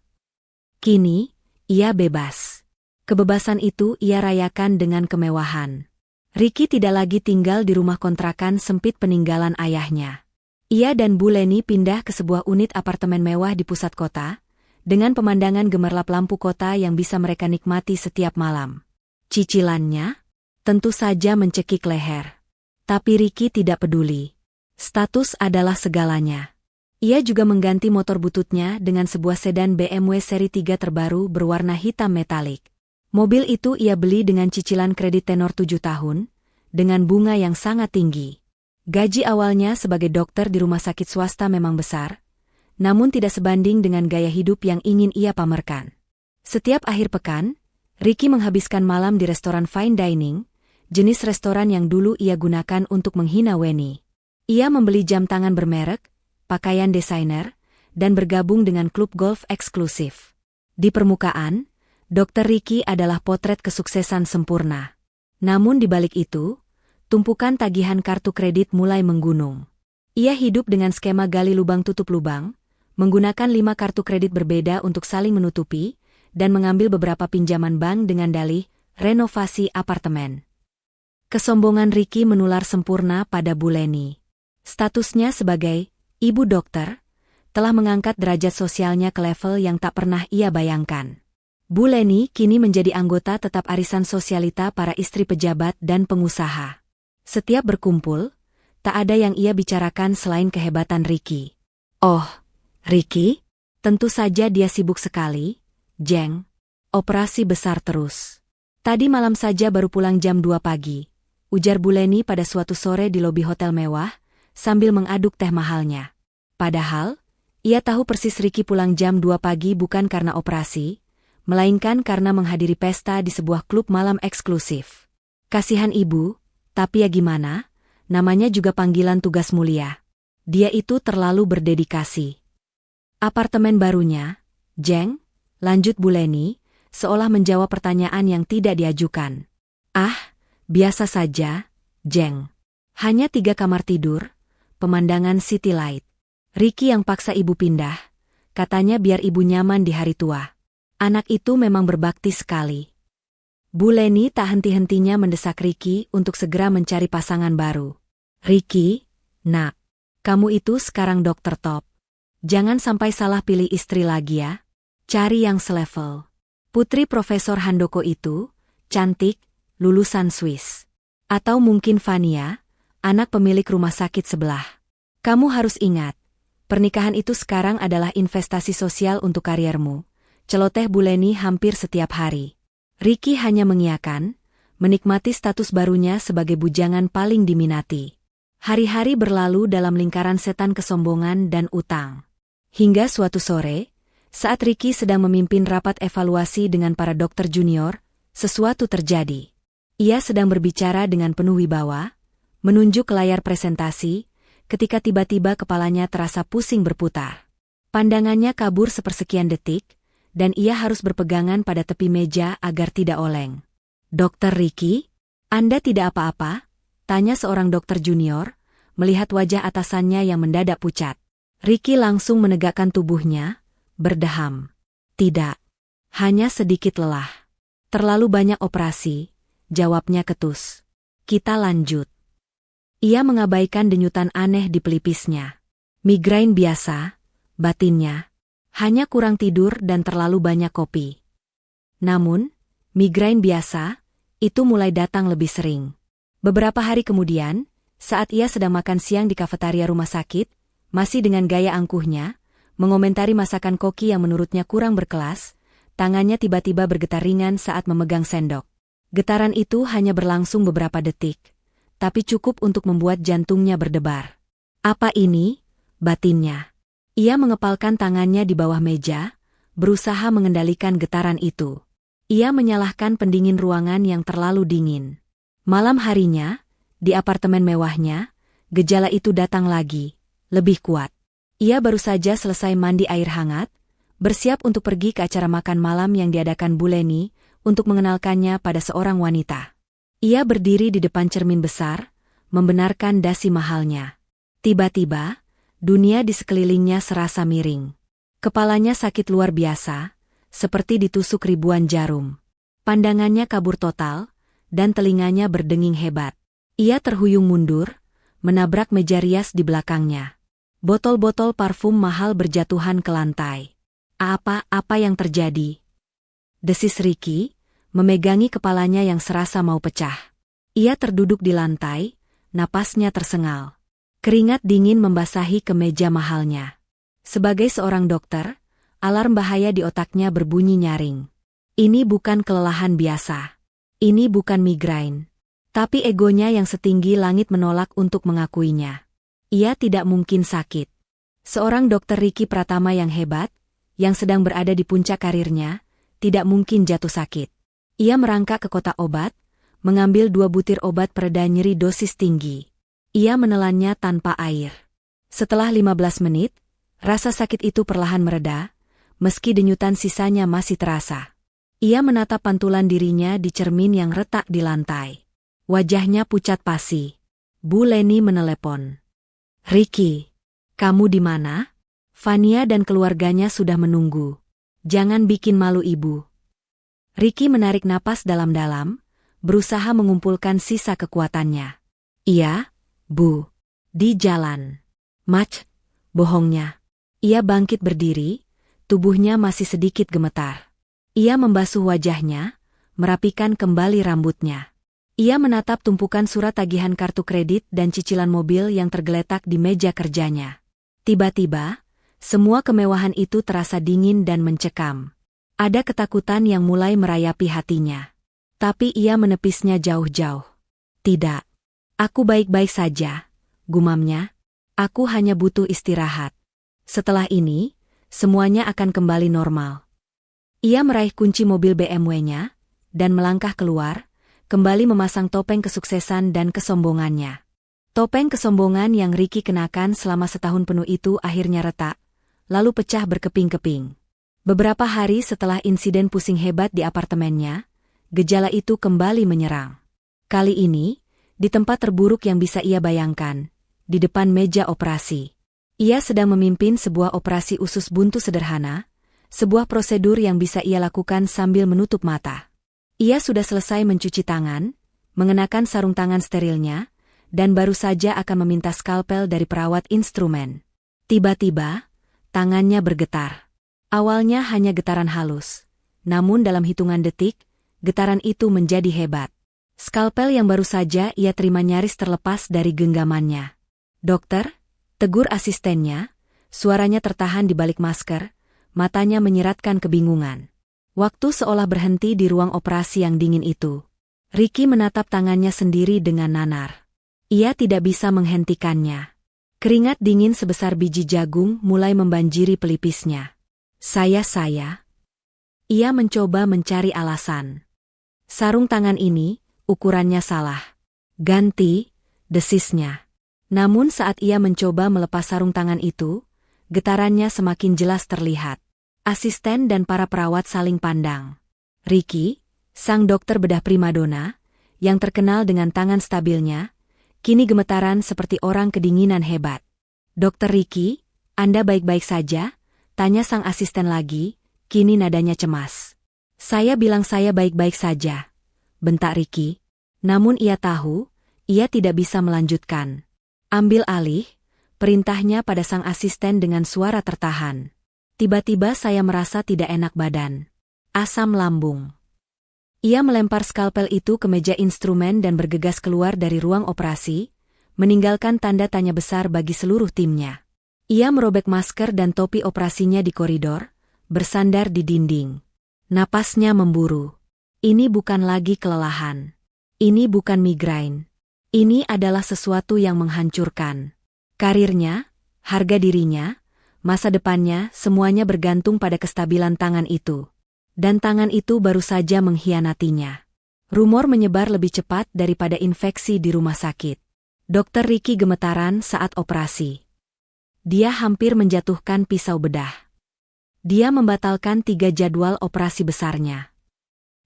Kini, ia bebas. Kebebasan itu ia rayakan dengan kemewahan. Ricky tidak lagi tinggal di rumah kontrakan sempit peninggalan ayahnya. Ia dan Bu Leni pindah ke sebuah unit apartemen mewah di pusat kota, dengan pemandangan gemerlap lampu kota yang bisa mereka nikmati setiap malam. Cicilannya? Tentu saja mencekik leher. Tapi Ricky tidak peduli. Status adalah segalanya. Ia juga mengganti motor bututnya dengan sebuah sedan BMW seri 3 terbaru berwarna hitam metalik. Mobil itu ia beli dengan cicilan kredit tenor 7 tahun, dengan bunga yang sangat tinggi. Gaji awalnya sebagai dokter di rumah sakit swasta memang besar, namun tidak sebanding dengan gaya hidup yang ingin ia pamerkan. Setiap akhir pekan, Ricky menghabiskan malam di restoran fine dining, jenis restoran yang dulu ia gunakan untuk menghina Weni. Ia membeli jam tangan bermerek, pakaian desainer, dan bergabung dengan klub golf eksklusif. Di permukaan, Dr. Ricky adalah potret kesuksesan sempurna. Namun di balik itu, tumpukan tagihan kartu kredit mulai menggunung. Ia hidup dengan skema gali lubang tutup lubang, menggunakan 5 kartu kredit berbeda untuk saling menutupi, dan mengambil beberapa pinjaman bank dengan dalih renovasi apartemen. Kesombongan Ricky menular sempurna pada Bu Leni. Statusnya sebagai ibu dokter telah mengangkat derajat sosialnya ke level yang tak pernah ia bayangkan. Bu Leni kini menjadi anggota tetap arisan sosialita para istri pejabat dan pengusaha. Setiap berkumpul, tak ada yang ia bicarakan selain kehebatan Ricky. Oh, Ricky? Tentu saja dia sibuk sekali, Jeng. Operasi besar terus. Tadi malam saja baru pulang jam 2 pagi, ujar Bu Leni pada suatu sore di lobi hotel mewah, sambil mengaduk teh mahalnya. Padahal, ia tahu persis Ricky pulang jam 2 pagi bukan karena operasi, melainkan karena menghadiri pesta di sebuah klub malam eksklusif. Kasihan ibu, tapi ya gimana, namanya juga panggilan tugas mulia. Dia itu terlalu berdedikasi. Apartemen barunya, Jeng, lanjut Bu Leni, seolah menjawab pertanyaan yang tidak diajukan. Ah, biasa saja, Jeng. Hanya 3 kamar tidur, pemandangan city light. Ricky yang paksa ibu pindah, katanya biar ibu nyaman di hari tua. Anak itu memang berbakti sekali. Bu Leni tak henti-hentinya mendesak Ricky untuk segera mencari pasangan baru. Ricky, nak, kamu itu sekarang dokter top. Jangan sampai salah pilih istri lagi ya. Cari yang selevel. Putri Profesor Handoko itu, cantik, lulusan Swiss. Atau mungkin Vania, anak pemilik rumah sakit sebelah. Kamu harus ingat, pernikahan itu sekarang adalah investasi sosial untuk kariermu. Celoteh Bu Leni hampir setiap hari. Ricky hanya mengiyakan, menikmati status barunya sebagai bujangan paling diminati. Hari-hari berlalu dalam lingkaran setan kesombongan dan utang. Hingga suatu sore, saat Ricky sedang memimpin rapat evaluasi dengan para dokter junior, sesuatu terjadi. Ia sedang berbicara dengan penuh wibawa, menunjuk ke layar presentasi, ketika tiba-tiba kepalanya terasa pusing berputar. Pandangannya kabur sepersekian detik, dan ia harus berpegangan pada tepi meja agar tidak oleng. Dokter Ricky, Anda tidak apa-apa? Tanya seorang dokter junior, melihat wajah atasannya yang mendadak pucat. Ricky langsung menegakkan tubuhnya, berdeham. Tidak. Hanya sedikit lelah. Terlalu banyak operasi, jawabnya ketus. Kita lanjut. Ia mengabaikan denyutan aneh di pelipisnya. Migrain biasa, batinnya. Hanya kurang tidur dan terlalu banyak kopi. Namun, migrain biasa, itu mulai datang lebih sering. Beberapa hari kemudian, saat ia sedang makan siang di kafetaria rumah sakit, masih dengan gaya angkuhnya, mengomentari masakan koki yang menurutnya kurang berkelas, tangannya tiba-tiba bergetar ringan saat memegang sendok. Getaran itu hanya berlangsung beberapa detik, tapi cukup untuk membuat jantungnya berdebar. Apa ini? Batinnya. Ia mengepalkan tangannya di bawah meja, berusaha mengendalikan getaran itu. Ia menyalahkan pendingin ruangan yang terlalu dingin. Malam harinya, di apartemen mewahnya, gejala itu datang lagi, lebih kuat. Ia baru saja selesai mandi air hangat, bersiap untuk pergi ke acara makan malam yang diadakan Bu Leni, untuk mengenalkannya pada seorang wanita. Ia berdiri di depan cermin besar, membenarkan dasi mahalnya. Tiba-tiba, dunia di sekelilingnya serasa miring. Kepalanya sakit luar biasa, seperti ditusuk ribuan jarum. Pandangannya kabur total, dan telinganya berdenging hebat. Ia terhuyung mundur, menabrak meja rias di belakangnya. Botol-botol parfum mahal berjatuhan ke lantai. Apa yang terjadi? Desis Ricky, memegangi kepalanya yang serasa mau pecah. Ia terduduk di lantai, napasnya tersengal. Keringat dingin membasahi kemeja mahalnya. Sebagai seorang dokter, alarm bahaya di otaknya berbunyi nyaring. Ini bukan kelelahan biasa. Ini bukan migrain. Tapi egonya yang setinggi langit menolak untuk mengakuinya. Ia tidak mungkin sakit. Seorang dokter Ricky Pratama yang hebat, yang sedang berada di puncak karirnya, tidak mungkin jatuh sakit. Ia merangkak ke kotak obat, mengambil 2 butir obat pereda nyeri dosis tinggi. Ia menelannya tanpa air. Setelah 15 menit, rasa sakit itu perlahan mereda, meski denyutan sisanya masih terasa. Ia menatap pantulan dirinya di cermin yang retak di lantai. Wajahnya pucat pasi. Bu Leni menelepon. Ricky, kamu di mana? Fania dan keluarganya sudah menunggu. Jangan bikin malu ibu. Ricky menarik napas dalam-dalam, berusaha mengumpulkan sisa kekuatannya. Iya, Bu. Di jalan. Bohongnya. Ia bangkit berdiri, tubuhnya masih sedikit gemetar. Ia membasuh wajahnya, merapikan kembali rambutnya. Ia menatap tumpukan surat tagihan kartu kredit dan cicilan mobil yang tergeletak di meja kerjanya. Tiba-tiba, semua kemewahan itu terasa dingin dan mencekam. Ada ketakutan yang mulai merayapi hatinya. Tapi ia menepisnya jauh-jauh. Tidak. Aku baik-baik saja, gumamnya. Aku hanya butuh istirahat. Setelah ini, semuanya akan kembali normal. Ia meraih kunci mobil BMW-nya, dan melangkah keluar, kembali memasang topeng kesuksesan dan kesombongannya. Topeng kesombongan yang Ricky kenakan selama setahun penuh itu akhirnya retak, lalu pecah berkeping-keping. Beberapa hari setelah insiden pusing hebat di apartemennya, gejala itu kembali menyerang. Kali ini, di tempat terburuk yang bisa ia bayangkan, di depan meja operasi. Ia sedang memimpin sebuah operasi usus buntu sederhana, sebuah prosedur yang bisa ia lakukan sambil menutup mata. Ia sudah selesai mencuci tangan, mengenakan sarung tangan sterilnya, dan baru saja akan meminta skalpel dari perawat instrumen. Tiba-tiba, tangannya bergetar. Awalnya hanya getaran halus, namun dalam hitungan detik, getaran itu menjadi hebat. Skalpel yang baru saja ia terima nyaris terlepas dari genggamannya. Dokter, tegur asistennya, suaranya tertahan di balik masker, matanya menyiratkan kebingungan. Waktu seolah berhenti di ruang operasi yang dingin itu. Ricky menatap tangannya sendiri dengan nanar. Ia tidak bisa menghentikannya. Keringat dingin sebesar biji jagung mulai membanjiri pelipisnya. Saya. Ia mencoba mencari alasan. Sarung tangan ini, ukurannya salah. Ganti, desisnya. Namun saat ia mencoba melepas sarung tangan itu, getarannya semakin jelas terlihat. Asisten dan para perawat saling pandang. Ricky, sang dokter bedah primadona, yang terkenal dengan tangan stabilnya, kini gemetaran seperti orang kedinginan hebat. Dokter Ricky, Anda baik-baik saja? Tanya sang asisten lagi, kini nadanya cemas. Saya bilang saya baik-baik saja, bentak Ricky. Namun ia tahu, ia tidak bisa melanjutkan. Ambil alih, perintahnya pada sang asisten dengan suara tertahan. Tiba-tiba saya merasa tidak enak badan. Asam lambung. Ia melempar skalpel itu ke meja instrumen dan bergegas keluar dari ruang operasi, meninggalkan tanda tanya besar bagi seluruh timnya. Ia merobek masker dan topi operasinya di koridor, bersandar di dinding. Napasnya memburu. Ini bukan lagi kelelahan. Ini bukan migrain. Ini adalah sesuatu yang menghancurkan. Karirnya, harga dirinya, masa depannya semuanya bergantung pada kestabilan tangan itu. Dan tangan itu baru saja mengkhianatinya. Rumor menyebar lebih cepat daripada infeksi di rumah sakit. Dokter Ricky gemetaran saat operasi. Dia hampir menjatuhkan pisau bedah. Dia membatalkan 3 jadwal operasi besarnya.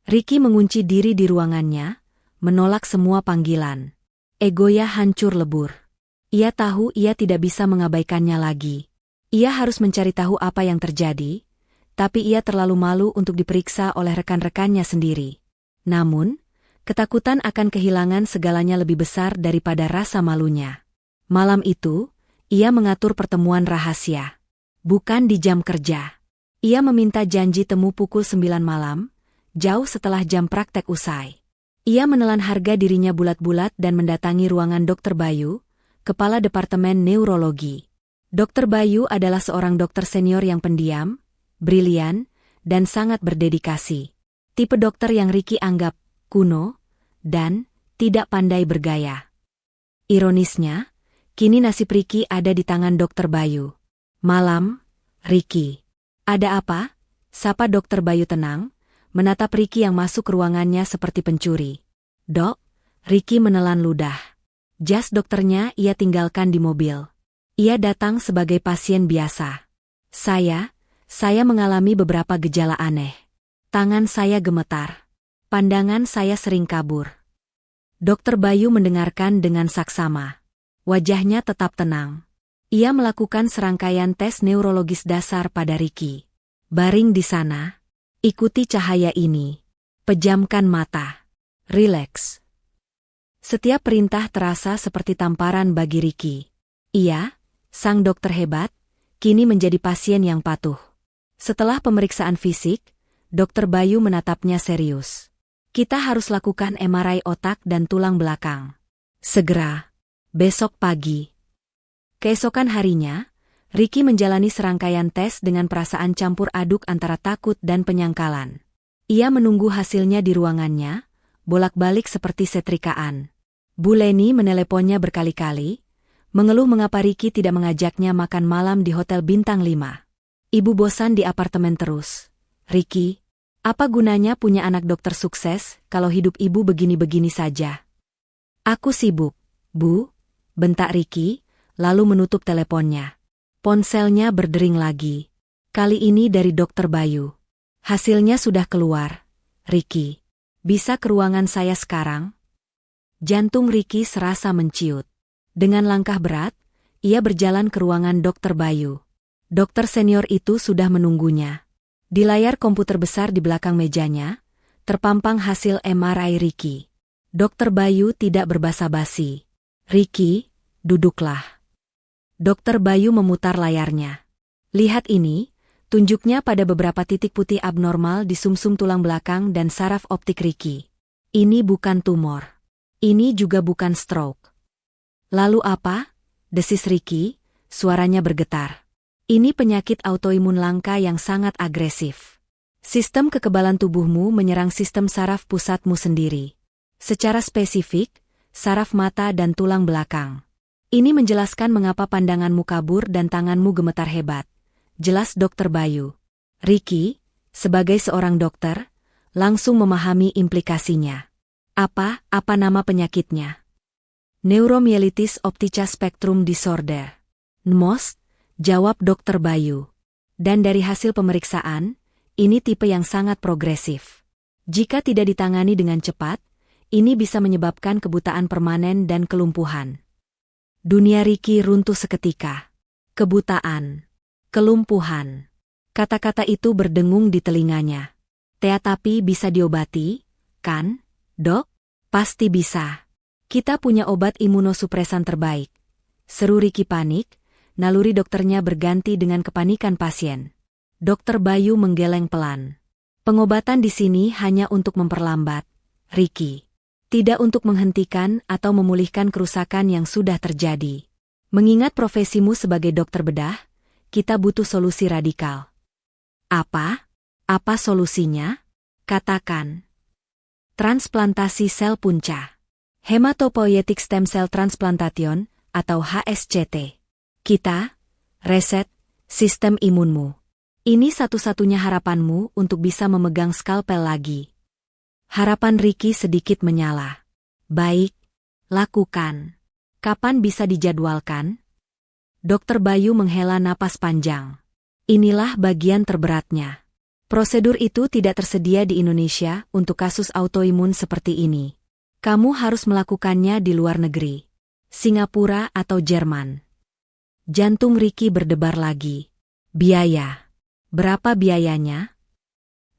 Ricky mengunci diri di ruangannya, menolak semua panggilan. Egonya hancur lebur. Ia tahu ia tidak bisa mengabaikannya lagi. Ia harus mencari tahu apa yang terjadi, tapi ia terlalu malu untuk diperiksa oleh rekan-rekannya sendiri. Namun, ketakutan akan kehilangan segalanya lebih besar daripada rasa malunya. Malam itu, ia mengatur pertemuan rahasia. Bukan di jam kerja. Ia meminta janji temu pukul 9 malam, jauh setelah jam praktek usai. Ia menelan harga dirinya bulat-bulat dan mendatangi ruangan Dr. Bayu, Kepala Departemen Neurologi. Dr. Bayu adalah seorang dokter senior yang pendiam, brilian, dan sangat berdedikasi. Tipe dokter yang Ricky anggap kuno dan tidak pandai bergaya. Ironisnya, kini nasib Ricky ada di tangan Dr. Bayu. Malam, Ricky. Ada apa? Sapa Dr. Bayu tenang, menatap Ricky yang masuk ke ruangannya seperti pencuri. Dok, Ricky menelan ludah. Jas dokternya ia tinggalkan di mobil. Ia datang sebagai pasien biasa. Saya mengalami beberapa gejala aneh. Tangan saya gemetar. Pandangan saya sering kabur. Dr. Bayu mendengarkan dengan saksama. Wajahnya tetap tenang. Ia melakukan serangkaian tes neurologis dasar pada Ricky. Baring di sana. Ikuti cahaya ini. Pejamkan mata. Rileks. Setiap perintah terasa seperti tamparan bagi Ricky. Ia, sang dokter hebat, kini menjadi pasien yang patuh. Setelah pemeriksaan fisik, Dr. Bayu menatapnya serius. Kita harus lakukan MRI otak dan tulang belakang. Segera. Besok pagi. Keesokan harinya, Ricky menjalani serangkaian tes dengan perasaan campur aduk antara takut dan penyangkalan. Ia menunggu hasilnya di ruangannya, bolak-balik seperti setrikaan. Bu Leni meneleponnya berkali-kali, mengeluh mengapa Ricky tidak mengajaknya makan malam di Hotel Bintang 5. Ibu bosan di apartemen terus. Ricky, apa gunanya punya anak dokter sukses kalau hidup ibu begini-begini saja? Aku sibuk, Bu, bentak Ricky, lalu menutup teleponnya. Ponselnya berdering lagi. Kali ini dari Dr. Bayu. Hasilnya sudah keluar. Ricky, bisa ke ruangan saya sekarang? Jantung Ricky serasa menciut. Dengan langkah berat, ia berjalan ke ruangan Dr. Bayu. Dokter senior itu sudah menunggunya. Di layar komputer besar di belakang mejanya, terpampang hasil MRI Ricky. Dr. Bayu tidak berbasa-basi. Ricky, duduklah. Dr. Bayu memutar layarnya. Lihat ini, tunjuknya pada beberapa titik putih abnormal di sumsum tulang belakang dan saraf optik Ricky. Ini bukan tumor. Ini juga bukan stroke. Lalu apa? Desis Ricky, suaranya bergetar. Ini penyakit autoimun langka yang sangat agresif. Sistem kekebalan tubuhmu menyerang sistem saraf pusatmu sendiri. Secara spesifik, saraf mata dan tulang belakang. Ini menjelaskan mengapa pandanganmu kabur dan tanganmu gemetar hebat. Jelas Dr. Bayu. Ricky, sebagai seorang dokter, langsung memahami implikasinya. Apa nama penyakitnya? Neuromyelitis optica spectrum disorder. NMOS, jawab Dr. Bayu. Dan dari hasil pemeriksaan, ini tipe yang sangat progresif. Jika tidak ditangani dengan cepat, ini bisa menyebabkan kebutaan permanen dan kelumpuhan. Dunia Ricky runtuh seketika. Kebutaan. Kelumpuhan. Kata-kata itu berdengung di telinganya. Tapi bisa diobati, kan, Dok? Pasti bisa. Kita punya obat imunosupresan terbaik. Seru Ricky panik, naluri dokternya berganti dengan kepanikan pasien. Dr. Bayu menggeleng pelan. Pengobatan di sini hanya untuk memperlambat, Ricky. Tidak untuk menghentikan atau memulihkan kerusakan yang sudah terjadi. Mengingat profesimu sebagai dokter bedah, kita butuh solusi radikal. Apa? Apa solusinya? Katakan. Transplantasi sel punca. Hematopoietic Stem Cell Transplantation, atau HSCT. Kita, reset, sistem imunmu. Ini satu-satunya harapanmu untuk bisa memegang skalpel lagi. Harapan Ricky sedikit menyala. Baik, lakukan. Kapan bisa dijadwalkan? Dr. Bayu menghela napas panjang. Inilah bagian terberatnya. Prosedur itu tidak tersedia di Indonesia untuk kasus autoimun seperti ini. Kamu harus melakukannya di luar negeri. Singapura atau Jerman. Jantung Ricky berdebar lagi. Biaya. Berapa biayanya?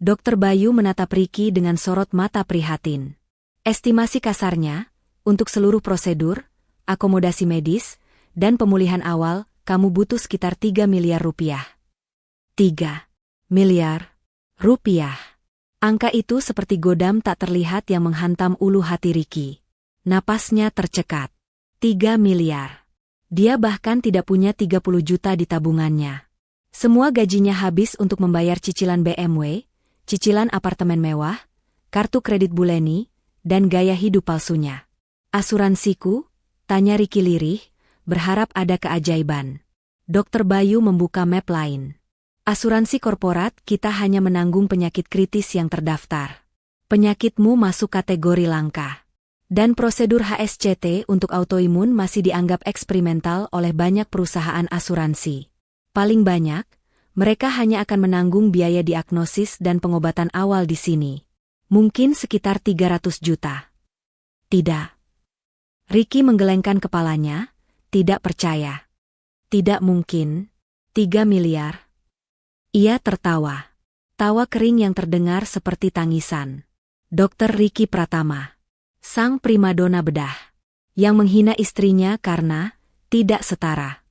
Dokter Bayu menatap Ricky dengan sorot mata prihatin. Estimasi kasarnya, untuk seluruh prosedur, akomodasi medis, dan pemulihan awal, kamu butuh sekitar 3 miliar rupiah. 3 miliar rupiah. Angka itu seperti godam tak terlihat yang menghantam ulu hati Ricky. Napasnya tercekat. 3 miliar. Dia bahkan tidak punya 30 juta di tabungannya. Semua gajinya habis untuk membayar cicilan BMW, cicilan apartemen mewah, kartu kredit Buleni, dan gaya hidup palsunya. Asuransiku? Tanya Ricky lirih, berharap ada keajaiban. Dokter Bayu membuka map lain. Asuransi korporat kita hanya menanggung penyakit kritis yang terdaftar. Penyakitmu masuk kategori langka. Dan prosedur HSCT untuk autoimun masih dianggap eksperimental oleh banyak perusahaan asuransi. Paling banyak, mereka hanya akan menanggung biaya diagnosis dan pengobatan awal di sini. Mungkin sekitar 300 juta. Tidak. Ricky menggelengkan kepalanya, tidak percaya. Tidak mungkin. 3 miliar. Ia tertawa. Tawa kering yang terdengar seperti tangisan. Dokter Ricky Pratama. Sang primadona bedah. Yang menghina istrinya karena tidak setara.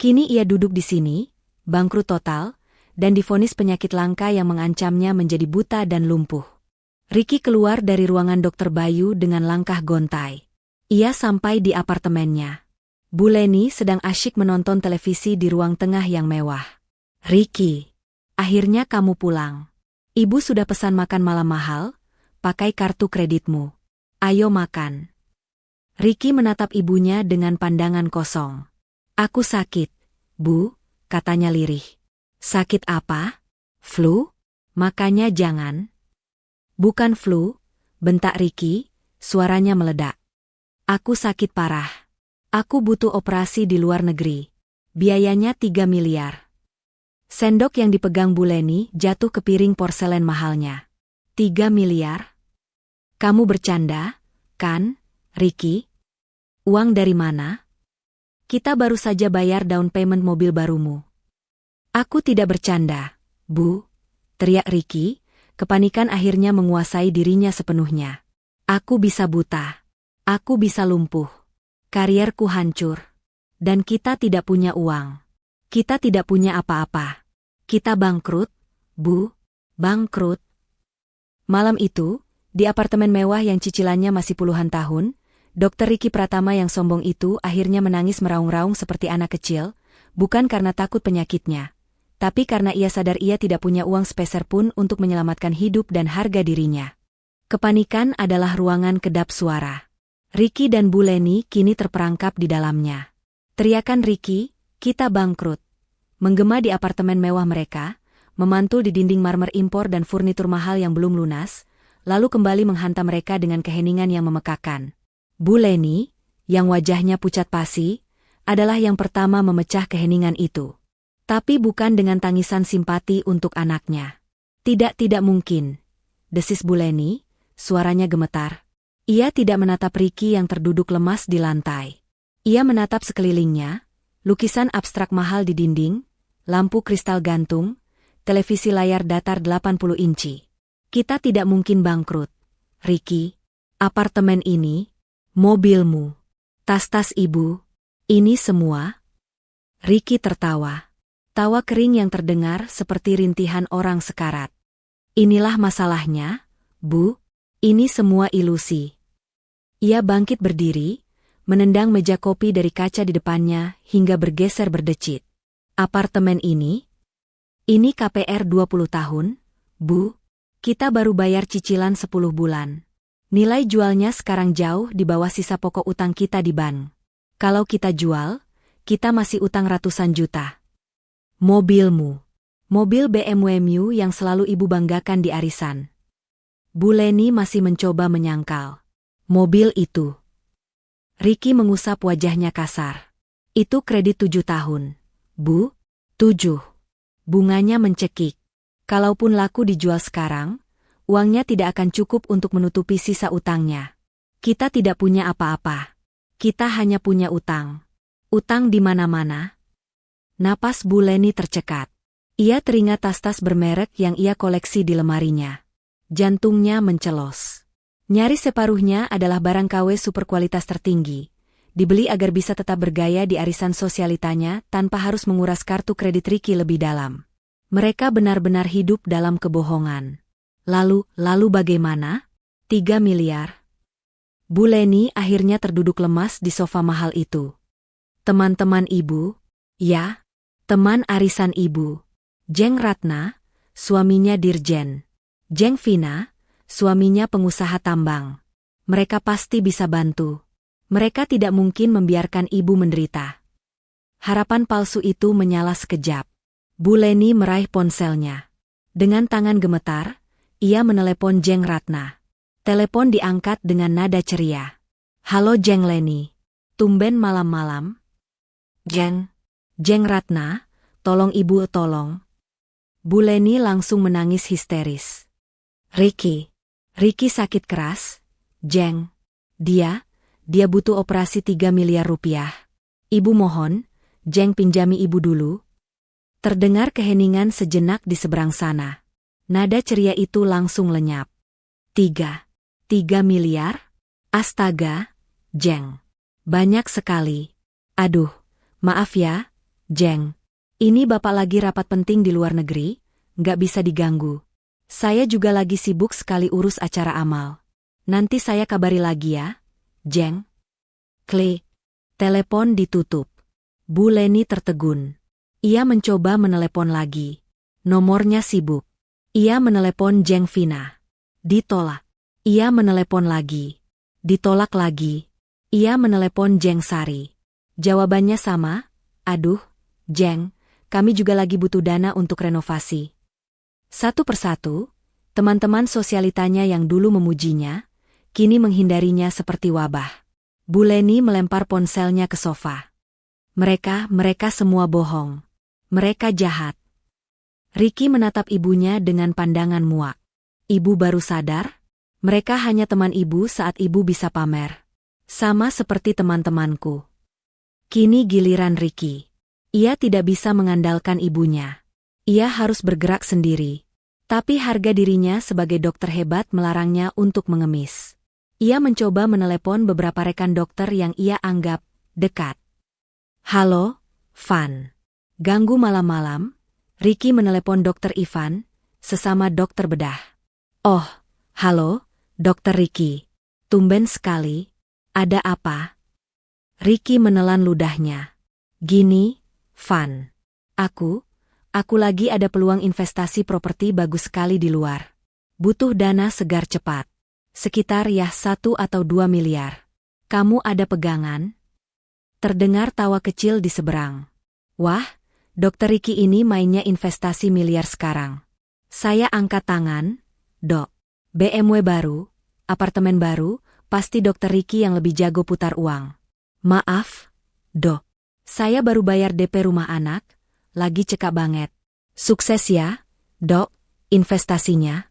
Kini ia duduk di sini, bangkrut total, dan divonis penyakit langka yang mengancamnya menjadi buta dan lumpuh. Ricky keluar dari ruangan Dokter Bayu dengan langkah gontai. Ia sampai di apartemennya. Buleni sedang asyik menonton televisi di ruang tengah yang mewah. Ricky, akhirnya kamu pulang. Ibu sudah pesan makan malam mahal, pakai kartu kreditmu. Ayo makan. Ricky menatap ibunya dengan pandangan kosong. Aku sakit, Bu, katanya lirih. Sakit apa? Flu? Makanya jangan. Bukan flu, bentak Ricky, suaranya meledak. Aku sakit parah. Aku butuh operasi di luar negeri. Biayanya 3 miliar. Sendok yang dipegang Buleni jatuh ke piring porselen mahalnya. 3 miliar? Kamu bercanda, kan, Ricky? Uang dari mana? Kita baru saja bayar down payment mobil barumu. Aku tidak bercanda, Bu, teriak Ricky, kepanikan akhirnya menguasai dirinya sepenuhnya. Aku bisa buta. Aku bisa lumpuh. Karierku hancur. Dan kita tidak punya uang. Kita tidak punya apa-apa. Kita bangkrut, Bu, bangkrut. Malam itu, di apartemen mewah yang cicilannya masih puluhan tahun, Dokter Ricky Pratama yang sombong itu akhirnya menangis meraung-raung seperti anak kecil, bukan karena takut penyakitnya, tapi karena ia sadar ia tidak punya uang sepeser pun untuk menyelamatkan hidup dan harga dirinya. Kepanikan adalah ruangan kedap suara. Ricky dan Buleni kini terperangkap di dalamnya. Teriakan Ricky, kita bangkrut, menggema di apartemen mewah mereka, memantul di dinding marmer impor dan furnitur mahal yang belum lunas, lalu kembali menghantam mereka dengan keheningan yang memekakan. Buleni, yang wajahnya pucat pasi, adalah yang pertama memecah keheningan itu. Tapi bukan dengan tangisan simpati untuk anaknya. Tidak mungkin. Desis Buleni, suaranya gemetar. Ia tidak menatap Ricky yang terduduk lemas di lantai. Ia menatap sekelilingnya, lukisan abstrak mahal di dinding, lampu kristal gantung, televisi layar datar 80 inci. Kita tidak mungkin bangkrut. Ricky, apartemen ini, mobilmu, tas-tas ibu, ini semua? Ricky tertawa. Tawa kering yang terdengar seperti rintihan orang sekarat. Inilah masalahnya, Bu, ini semua ilusi. Ia bangkit berdiri, menendang meja kopi dari kaca di depannya hingga bergeser berdecit. Apartemen ini KPR 20 tahun, Bu. Kita baru bayar cicilan 10 bulan. Nilai jualnya sekarang jauh di bawah sisa pokok utang kita di bank. Kalau kita jual, kita masih utang ratusan juta. Mobilmu. Mobil BMW Mu yang selalu ibu banggakan di arisan. Buleni masih mencoba menyangkal. Mobil itu. Ricky mengusap wajahnya kasar. Itu kredit 7 tahun. Bu, 7. Bunganya mencekik. Kalaupun laku dijual sekarang, uangnya tidak akan cukup untuk menutupi sisa utangnya. Kita tidak punya apa-apa. Kita hanya punya utang. Utang di mana-mana. Napas Bu Leni tercekat. Ia teringat tas-tas bermerek yang ia koleksi di lemarinya. Jantungnya mencelos. Nyaris separuhnya adalah barang KW super kualitas tertinggi. Dibeli agar bisa tetap bergaya di arisan sosialitanya tanpa harus menguras kartu kredit Ricky lebih dalam. Mereka benar-benar hidup dalam kebohongan. Lalu bagaimana? 3 miliar. Bu Leni akhirnya terduduk lemas di sofa mahal itu. Teman-teman ibu? Ya, teman arisan ibu. Jeng Ratna, suaminya Dirjen. Jeng Vina, suaminya pengusaha tambang. Mereka pasti bisa bantu. Mereka tidak mungkin membiarkan ibu menderita. Harapan palsu itu menyala sekejap. Bu Leni meraih ponselnya. Dengan tangan gemetar, ia menelepon Jeng Ratna. Telepon diangkat dengan nada ceria. Halo Jeng Leni. Tumben malam-malam. Jeng Ratna, tolong ibu tolong. Bu Leni langsung menangis histeris. Ricky sakit keras. Jeng. Dia butuh operasi 3 miliar rupiah. Ibu mohon, Jeng pinjami ibu dulu. Terdengar keheningan sejenak di seberang sana. Nada ceria itu langsung lenyap. 3 miliar? Astaga, Jeng. Banyak sekali. Aduh, maaf ya, Jeng. Ini bapak lagi rapat penting di luar negeri, nggak bisa diganggu. Saya juga lagi sibuk sekali urus acara amal. Nanti saya kabari lagi ya, Jeng. Klik. Telepon ditutup. Bu Leni tertegun. Ia mencoba menelepon lagi. Nomornya sibuk. Ia menelepon Jeng Vina. Ditolak. Ia menelepon lagi. Ditolak lagi. Ia menelepon Jeng Sari. Jawabannya sama. Aduh, Jeng, kami juga lagi butuh dana untuk renovasi. Satu persatu, teman-teman sosialitanya yang dulu memujinya, kini menghindarinya seperti wabah. Bu Leni melempar ponselnya ke sofa. Mereka semua bohong. Mereka jahat. Ricky menatap ibunya dengan pandangan muak. Ibu baru sadar? Mereka hanya teman ibu saat ibu bisa pamer. Sama seperti teman-temanku. Kini giliran Ricky. Ia tidak bisa mengandalkan ibunya. Ia harus bergerak sendiri. Tapi harga dirinya sebagai dokter hebat melarangnya untuk mengemis. Ia mencoba menelepon beberapa rekan dokter yang ia anggap dekat. Halo, Van. Ganggu malam-malam? Ricky menelepon Dokter Ivan, sesama dokter bedah. Oh, halo, Dokter Ricky. Tumben sekali. Ada apa? Ricky menelan ludahnya. Gini, Van. Aku lagi ada peluang investasi properti bagus sekali di luar. Butuh dana segar cepat. Sekitar 1 atau 2 miliar. Kamu ada pegangan? Terdengar tawa kecil di seberang. Wah, Dokter Ricky ini mainnya investasi miliar sekarang. Saya angkat tangan, Dok. BMW baru, apartemen baru, pasti Dokter Ricky yang lebih jago putar uang. Maaf, Dok. Saya baru bayar DP rumah anak, lagi cekak banget. Sukses ya, Dok, investasinya.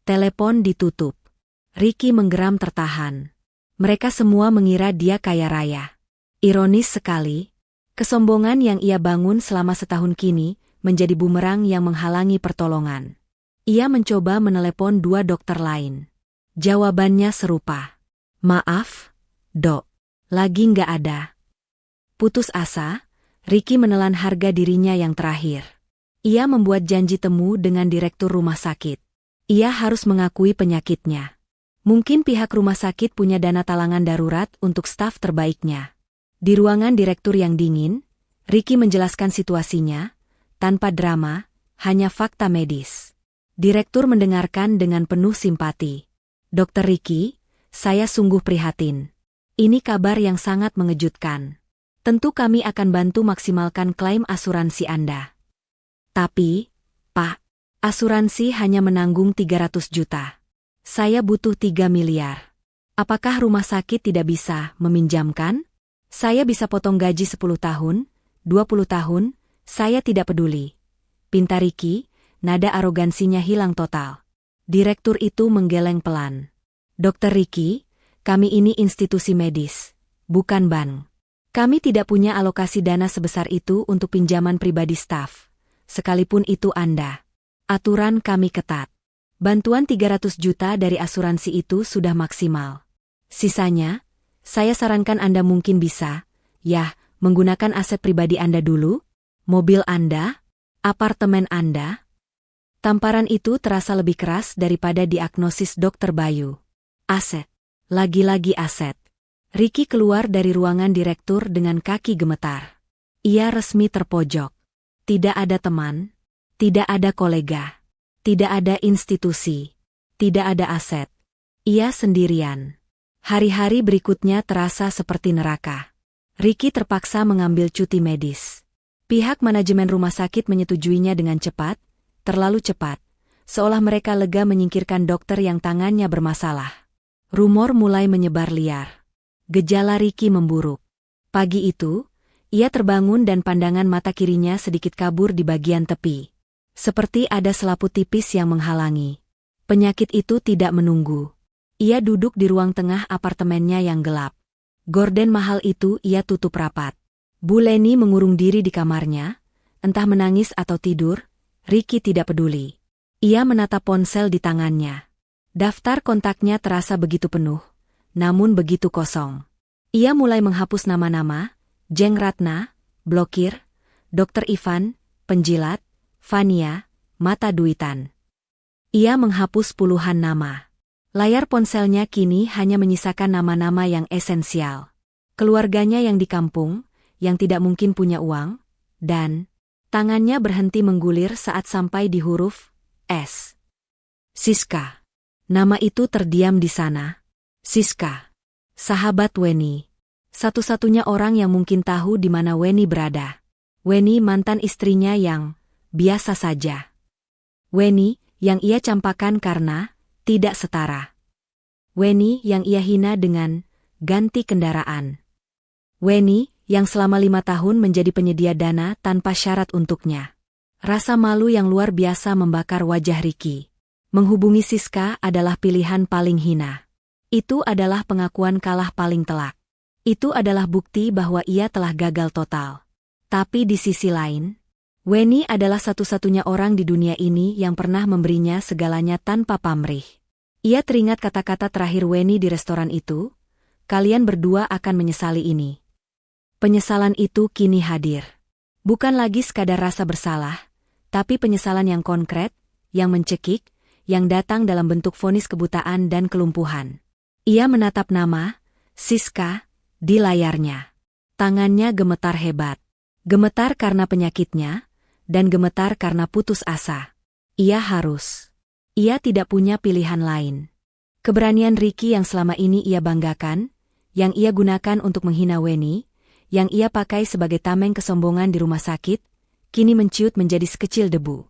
Telepon ditutup. Ricky menggeram tertahan. Mereka semua mengira dia kaya raya. Ironis sekali. Kesombongan yang ia bangun selama setahun kini menjadi bumerang yang menghalangi pertolongan. Ia mencoba menelepon 2 dokter lain. Jawabannya serupa. Maaf, Dok. Lagi nggak ada. Putus asa, Ricky menelan harga dirinya yang terakhir. Ia membuat janji temu dengan direktur rumah sakit. Ia harus mengakui penyakitnya. Mungkin pihak rumah sakit punya dana talangan darurat untuk staf terbaiknya. Di ruangan direktur yang dingin, Ricky menjelaskan situasinya, tanpa drama, hanya fakta medis. Direktur mendengarkan dengan penuh simpati. Dokter Ricky, saya sungguh prihatin. Ini kabar yang sangat mengejutkan. Tentu kami akan bantu maksimalkan klaim asuransi Anda. Tapi, Pak, asuransi hanya menanggung 300 juta. Saya butuh 3 miliar. Apakah rumah sakit tidak bisa meminjamkan? Saya bisa potong gaji 10 tahun, 20 tahun, saya tidak peduli. Pinta Ricky, nada arogansinya hilang total. Direktur itu menggeleng pelan. Dokter Ricky, kami ini institusi medis, bukan bank. Kami tidak punya alokasi dana sebesar itu untuk pinjaman pribadi staf. Sekalipun itu Anda. Aturan kami ketat. Bantuan 300 juta dari asuransi itu sudah maksimal. Sisanya, saya sarankan Anda mungkin bisa, menggunakan aset pribadi Anda dulu, mobil Anda, apartemen Anda. Tamparan itu terasa lebih keras daripada diagnosis Dr. Bayu. Aset. Lagi-lagi aset. Ricky keluar dari ruangan direktur dengan kaki gemetar. Ia resmi terpojok. Tidak ada teman, tidak ada kolega, tidak ada institusi, tidak ada aset. Ia sendirian. Hari-hari berikutnya terasa seperti neraka. Ricky terpaksa mengambil cuti medis. Pihak manajemen rumah sakit menyetujuinya dengan cepat, terlalu cepat, seolah mereka lega menyingkirkan dokter yang tangannya bermasalah. Rumor mulai menyebar liar. Gejala Ricky memburuk. Pagi itu, ia terbangun dan pandangan mata kirinya sedikit kabur di bagian tepi. Seperti ada selaput tipis yang menghalangi. Penyakit itu tidak menunggu. Ia duduk di ruang tengah apartemennya yang gelap. Gorden mahal itu ia tutup rapat. Bu Leni mengurung diri di kamarnya, entah menangis atau tidur, Ricky tidak peduli. Ia menatap ponsel di tangannya. Daftar kontaknya terasa begitu penuh, namun begitu kosong. Ia mulai menghapus nama-nama, Jeng Ratna, blokir, Dr. Ivan, penjilat, Fania, mata duitan. Ia menghapus puluhan nama. Layar ponselnya kini hanya menyisakan nama-nama yang esensial. Keluarganya yang di kampung, yang tidak mungkin punya uang, dan tangannya berhenti menggulir saat sampai di huruf S. Siska. Nama itu terdiam di sana. Siska. Sahabat Weni. Satu-satunya orang yang mungkin tahu di mana Weni berada. Weni mantan istrinya yang biasa saja. Weni yang ia campakan karena tidak setara. Weni yang ia hina dengan ganti kendaraan. Weni yang selama 5 tahun menjadi penyedia dana tanpa syarat untuknya. Rasa malu yang luar biasa membakar wajah Ricky. Menghubungi Siska adalah pilihan paling hina. Itu adalah pengakuan kalah paling telak. Itu adalah bukti bahwa ia telah gagal total. Tapi di sisi lain, Weni adalah satu-satunya orang di dunia ini yang pernah memberinya segalanya tanpa pamrih. Ia teringat kata-kata terakhir Weni di restoran itu, kalian berdua akan menyesali ini. Penyesalan itu kini hadir. Bukan lagi sekadar rasa bersalah, tapi penyesalan yang konkret, yang mencekik, yang datang dalam bentuk vonis kebutaan dan kelumpuhan. Ia menatap nama, Siska, di layarnya. Tangannya gemetar hebat. Gemetar karena penyakitnya, dan gemetar karena putus asa. Ia tidak punya pilihan lain. Keberanian Ricky yang selama ini ia banggakan, yang ia gunakan untuk menghina Weni, yang ia pakai sebagai tameng kesombongan di rumah sakit, kini menciut menjadi sekecil debu.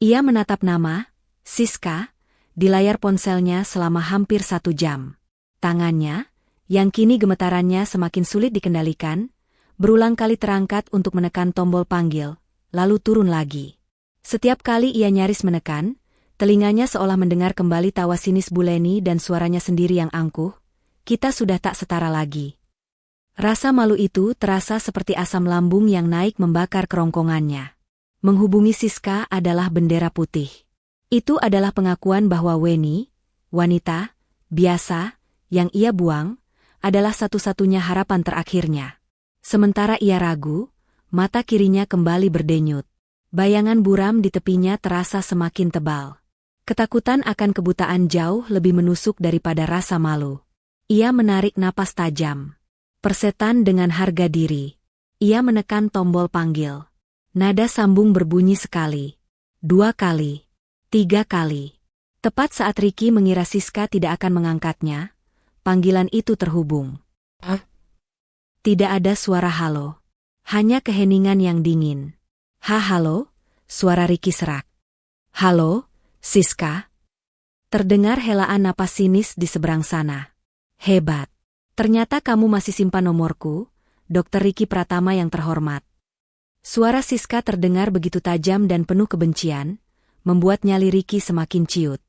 Ia menatap nama, Siska, di layar ponselnya selama hampir 1 jam. Tangannya, yang kini gemetarannya semakin sulit dikendalikan, berulang kali terangkat untuk menekan tombol panggil, lalu turun lagi. Setiap kali ia nyaris menekan, telinganya seolah mendengar kembali tawa sinis Bu Leni dan suaranya sendiri yang angkuh, kita sudah tak setara lagi. Rasa malu itu terasa seperti asam lambung yang naik membakar kerongkongannya. Menghubungi Siska adalah bendera putih. Itu adalah pengakuan bahwa Weni, wanita, biasa, yang ia buang, adalah satu-satunya harapan terakhirnya. Sementara ia ragu, mata kirinya kembali berdenyut. Bayangan buram di tepinya terasa semakin tebal. Ketakutan akan kebutaan jauh lebih menusuk daripada rasa malu. Ia menarik napas tajam. Persetan dengan harga diri. Ia menekan tombol panggil. Nada sambung berbunyi sekali. 2 kali. 3 kali. Tepat saat Ricky mengira Siska tidak akan mengangkatnya, panggilan itu terhubung. Tidak ada suara halo. Hanya keheningan yang dingin. Halo, suara Ricky serak. Halo, Siska. Terdengar helaan napas sinis di seberang sana. Hebat. Ternyata kamu masih simpan nomorku, Dr. Ricky Pratama yang terhormat. Suara Siska terdengar begitu tajam dan penuh kebencian, membuat nyali Ricky semakin ciut.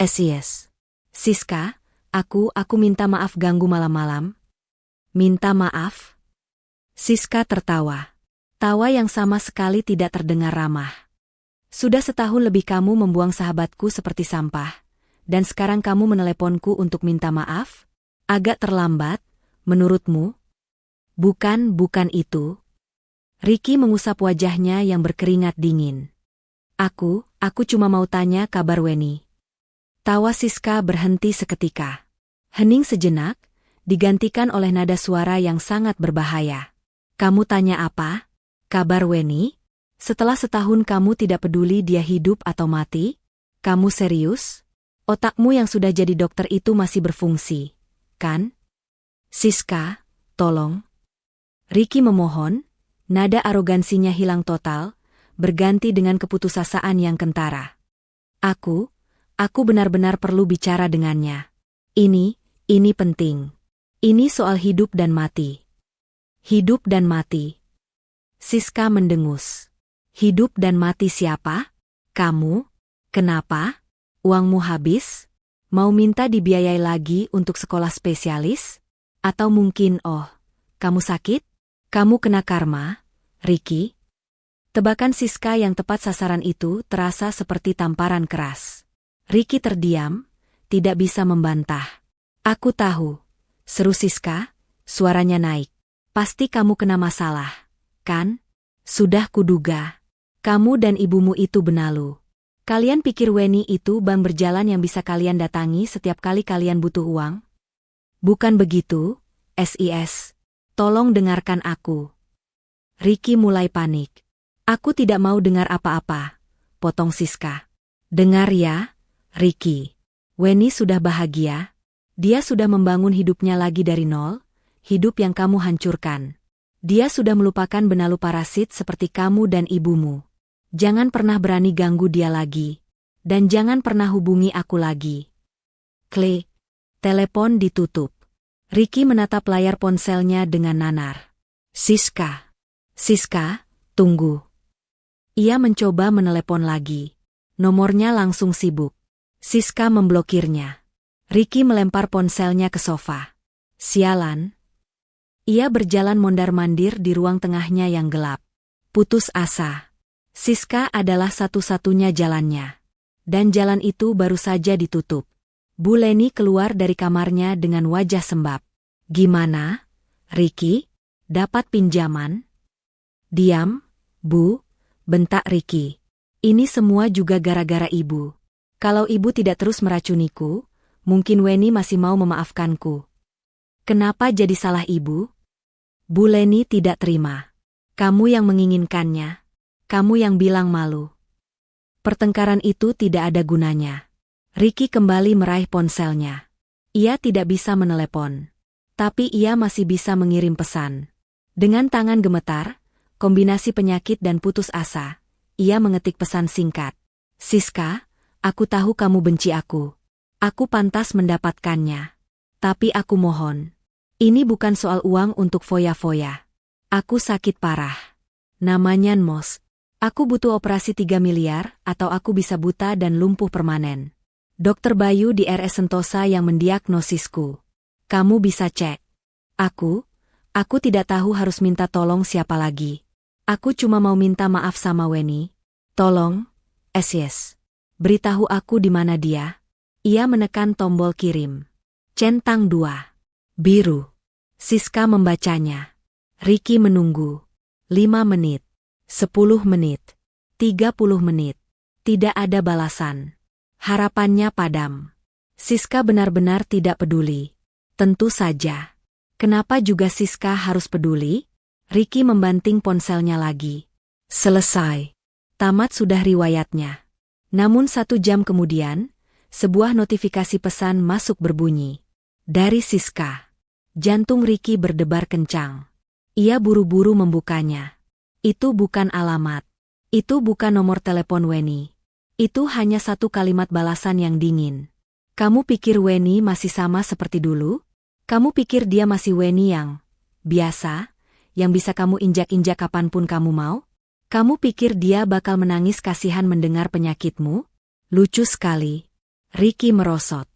Yes. Siska, aku minta maaf ganggu malam-malam. Minta maaf? Siska tertawa. Tawa yang sama sekali tidak terdengar ramah. Sudah setahun lebih kamu membuang sahabatku seperti sampah. Dan sekarang kamu meneleponku untuk minta maaf? Agak terlambat, menurutmu? Bukan itu. Ricky mengusap wajahnya yang berkeringat dingin. Aku cuma mau tanya kabar Weni. Tawa Siska berhenti seketika. Hening sejenak, digantikan oleh nada suara yang sangat berbahaya. Kamu tanya apa? Kabar Weni? Setelah setahun kamu tidak peduli dia hidup atau mati? Kamu serius? Otakmu yang sudah jadi dokter itu masih berfungsi, kan? Siska, tolong. Ricky memohon, nada arogansinya hilang total, berganti dengan keputusasaan yang kentara. Aku benar-benar perlu bicara dengannya. Ini penting. Ini soal hidup dan mati. Hidup dan mati. Siska mendengus. Hidup dan mati siapa? Kamu? Kenapa? Uangmu habis? Mau minta dibiayai lagi untuk sekolah spesialis? Atau mungkin, kamu sakit? Kamu kena karma, Ricky? Tebakan Siska yang tepat sasaran itu terasa seperti tamparan keras. Ricky terdiam, tidak bisa membantah. Aku tahu, seru Siska, suaranya naik. Pasti kamu kena masalah, kan? Sudah kuduga. Kamu dan ibumu itu benalu. Kalian pikir Weni itu bank berjalan yang bisa kalian datangi setiap kali kalian butuh uang? Bukan begitu, SIS. Tolong dengarkan aku. Ricky mulai panik. Aku tidak mau dengar apa-apa, potong Siska. Dengar ya, Ricky. Weni sudah bahagia. Dia sudah membangun hidupnya lagi dari nol, hidup yang kamu hancurkan. Dia sudah melupakan benalu parasit seperti kamu dan ibumu. Jangan pernah berani ganggu dia lagi. Dan jangan pernah hubungi aku lagi. Klik. Telepon ditutup. Ricky menatap layar ponselnya dengan nanar. Siska, tunggu. Ia mencoba menelepon lagi. Nomornya langsung sibuk. Siska memblokirnya. Ricky melempar ponselnya ke sofa. Sialan. Ia berjalan mondar-mandir di ruang tengahnya yang gelap. Putus asa. Siska adalah satu-satunya jalannya. Dan jalan itu baru saja ditutup. Bu Leni keluar dari kamarnya dengan wajah sembab. Gimana, Ricky? Dapat pinjaman? Diam, Bu, bentak Ricky. Ini semua juga gara-gara ibu. Kalau ibu tidak terus meracuniku, mungkin Weni masih mau memaafkanku. Kenapa jadi salah ibu? Bu Leni tidak terima. Kamu yang menginginkannya. Kamu yang bilang malu. Pertengkaran itu tidak ada gunanya. Ricky kembali meraih ponselnya. Ia tidak bisa menelepon. Tapi ia masih bisa mengirim pesan. Dengan tangan gemetar, kombinasi penyakit dan putus asa, ia mengetik pesan singkat. Siska, aku tahu kamu benci aku. Aku pantas mendapatkannya. Tapi aku mohon. Ini bukan soal uang untuk foya-foya. Aku sakit parah. Namanya Nmos. Aku butuh operasi 3 miliar atau aku bisa buta dan lumpuh permanen. Dokter Bayu di RS Sentosa yang mendiagnosisku. Kamu bisa cek. Aku tidak tahu harus minta tolong siapa lagi. Aku cuma mau minta maaf sama Weni. Tolong, yes. Beritahu aku di mana dia. Ia menekan tombol kirim. Centang 2. Biru. Siska membacanya. Ricky menunggu. 5 menit. 10 menit. 30 menit. Tidak ada balasan. Harapannya padam. Siska benar-benar tidak peduli. Tentu saja. Kenapa juga Siska harus peduli? Ricky membanting ponselnya lagi. Selesai. Tamat sudah riwayatnya. Namun 1 jam kemudian, sebuah notifikasi pesan masuk berbunyi. Dari Siska. Jantung Ricky berdebar kencang. Ia buru-buru membukanya. Itu bukan alamat. Itu bukan nomor telepon Weni. Itu hanya 1 kalimat balasan yang dingin. Kamu pikir Weni masih sama seperti dulu? Kamu pikir dia masih Weni yang biasa, yang bisa kamu injak-injak kapanpun kamu mau? Kamu pikir dia bakal menangis kasihan mendengar penyakitmu? Lucu sekali. Ricky merosot.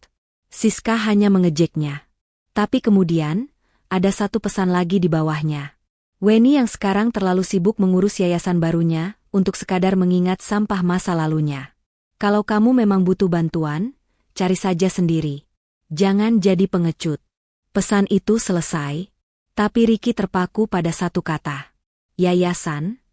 Siska hanya mengejeknya. Tapi kemudian, ada satu pesan lagi di bawahnya. Weni yang sekarang terlalu sibuk mengurus yayasan barunya, untuk sekadar mengingat sampah masa lalunya. Kalau kamu memang butuh bantuan, cari saja sendiri. Jangan jadi pengecut. Pesan itu selesai, tapi Ricky terpaku pada satu kata. Yayasan?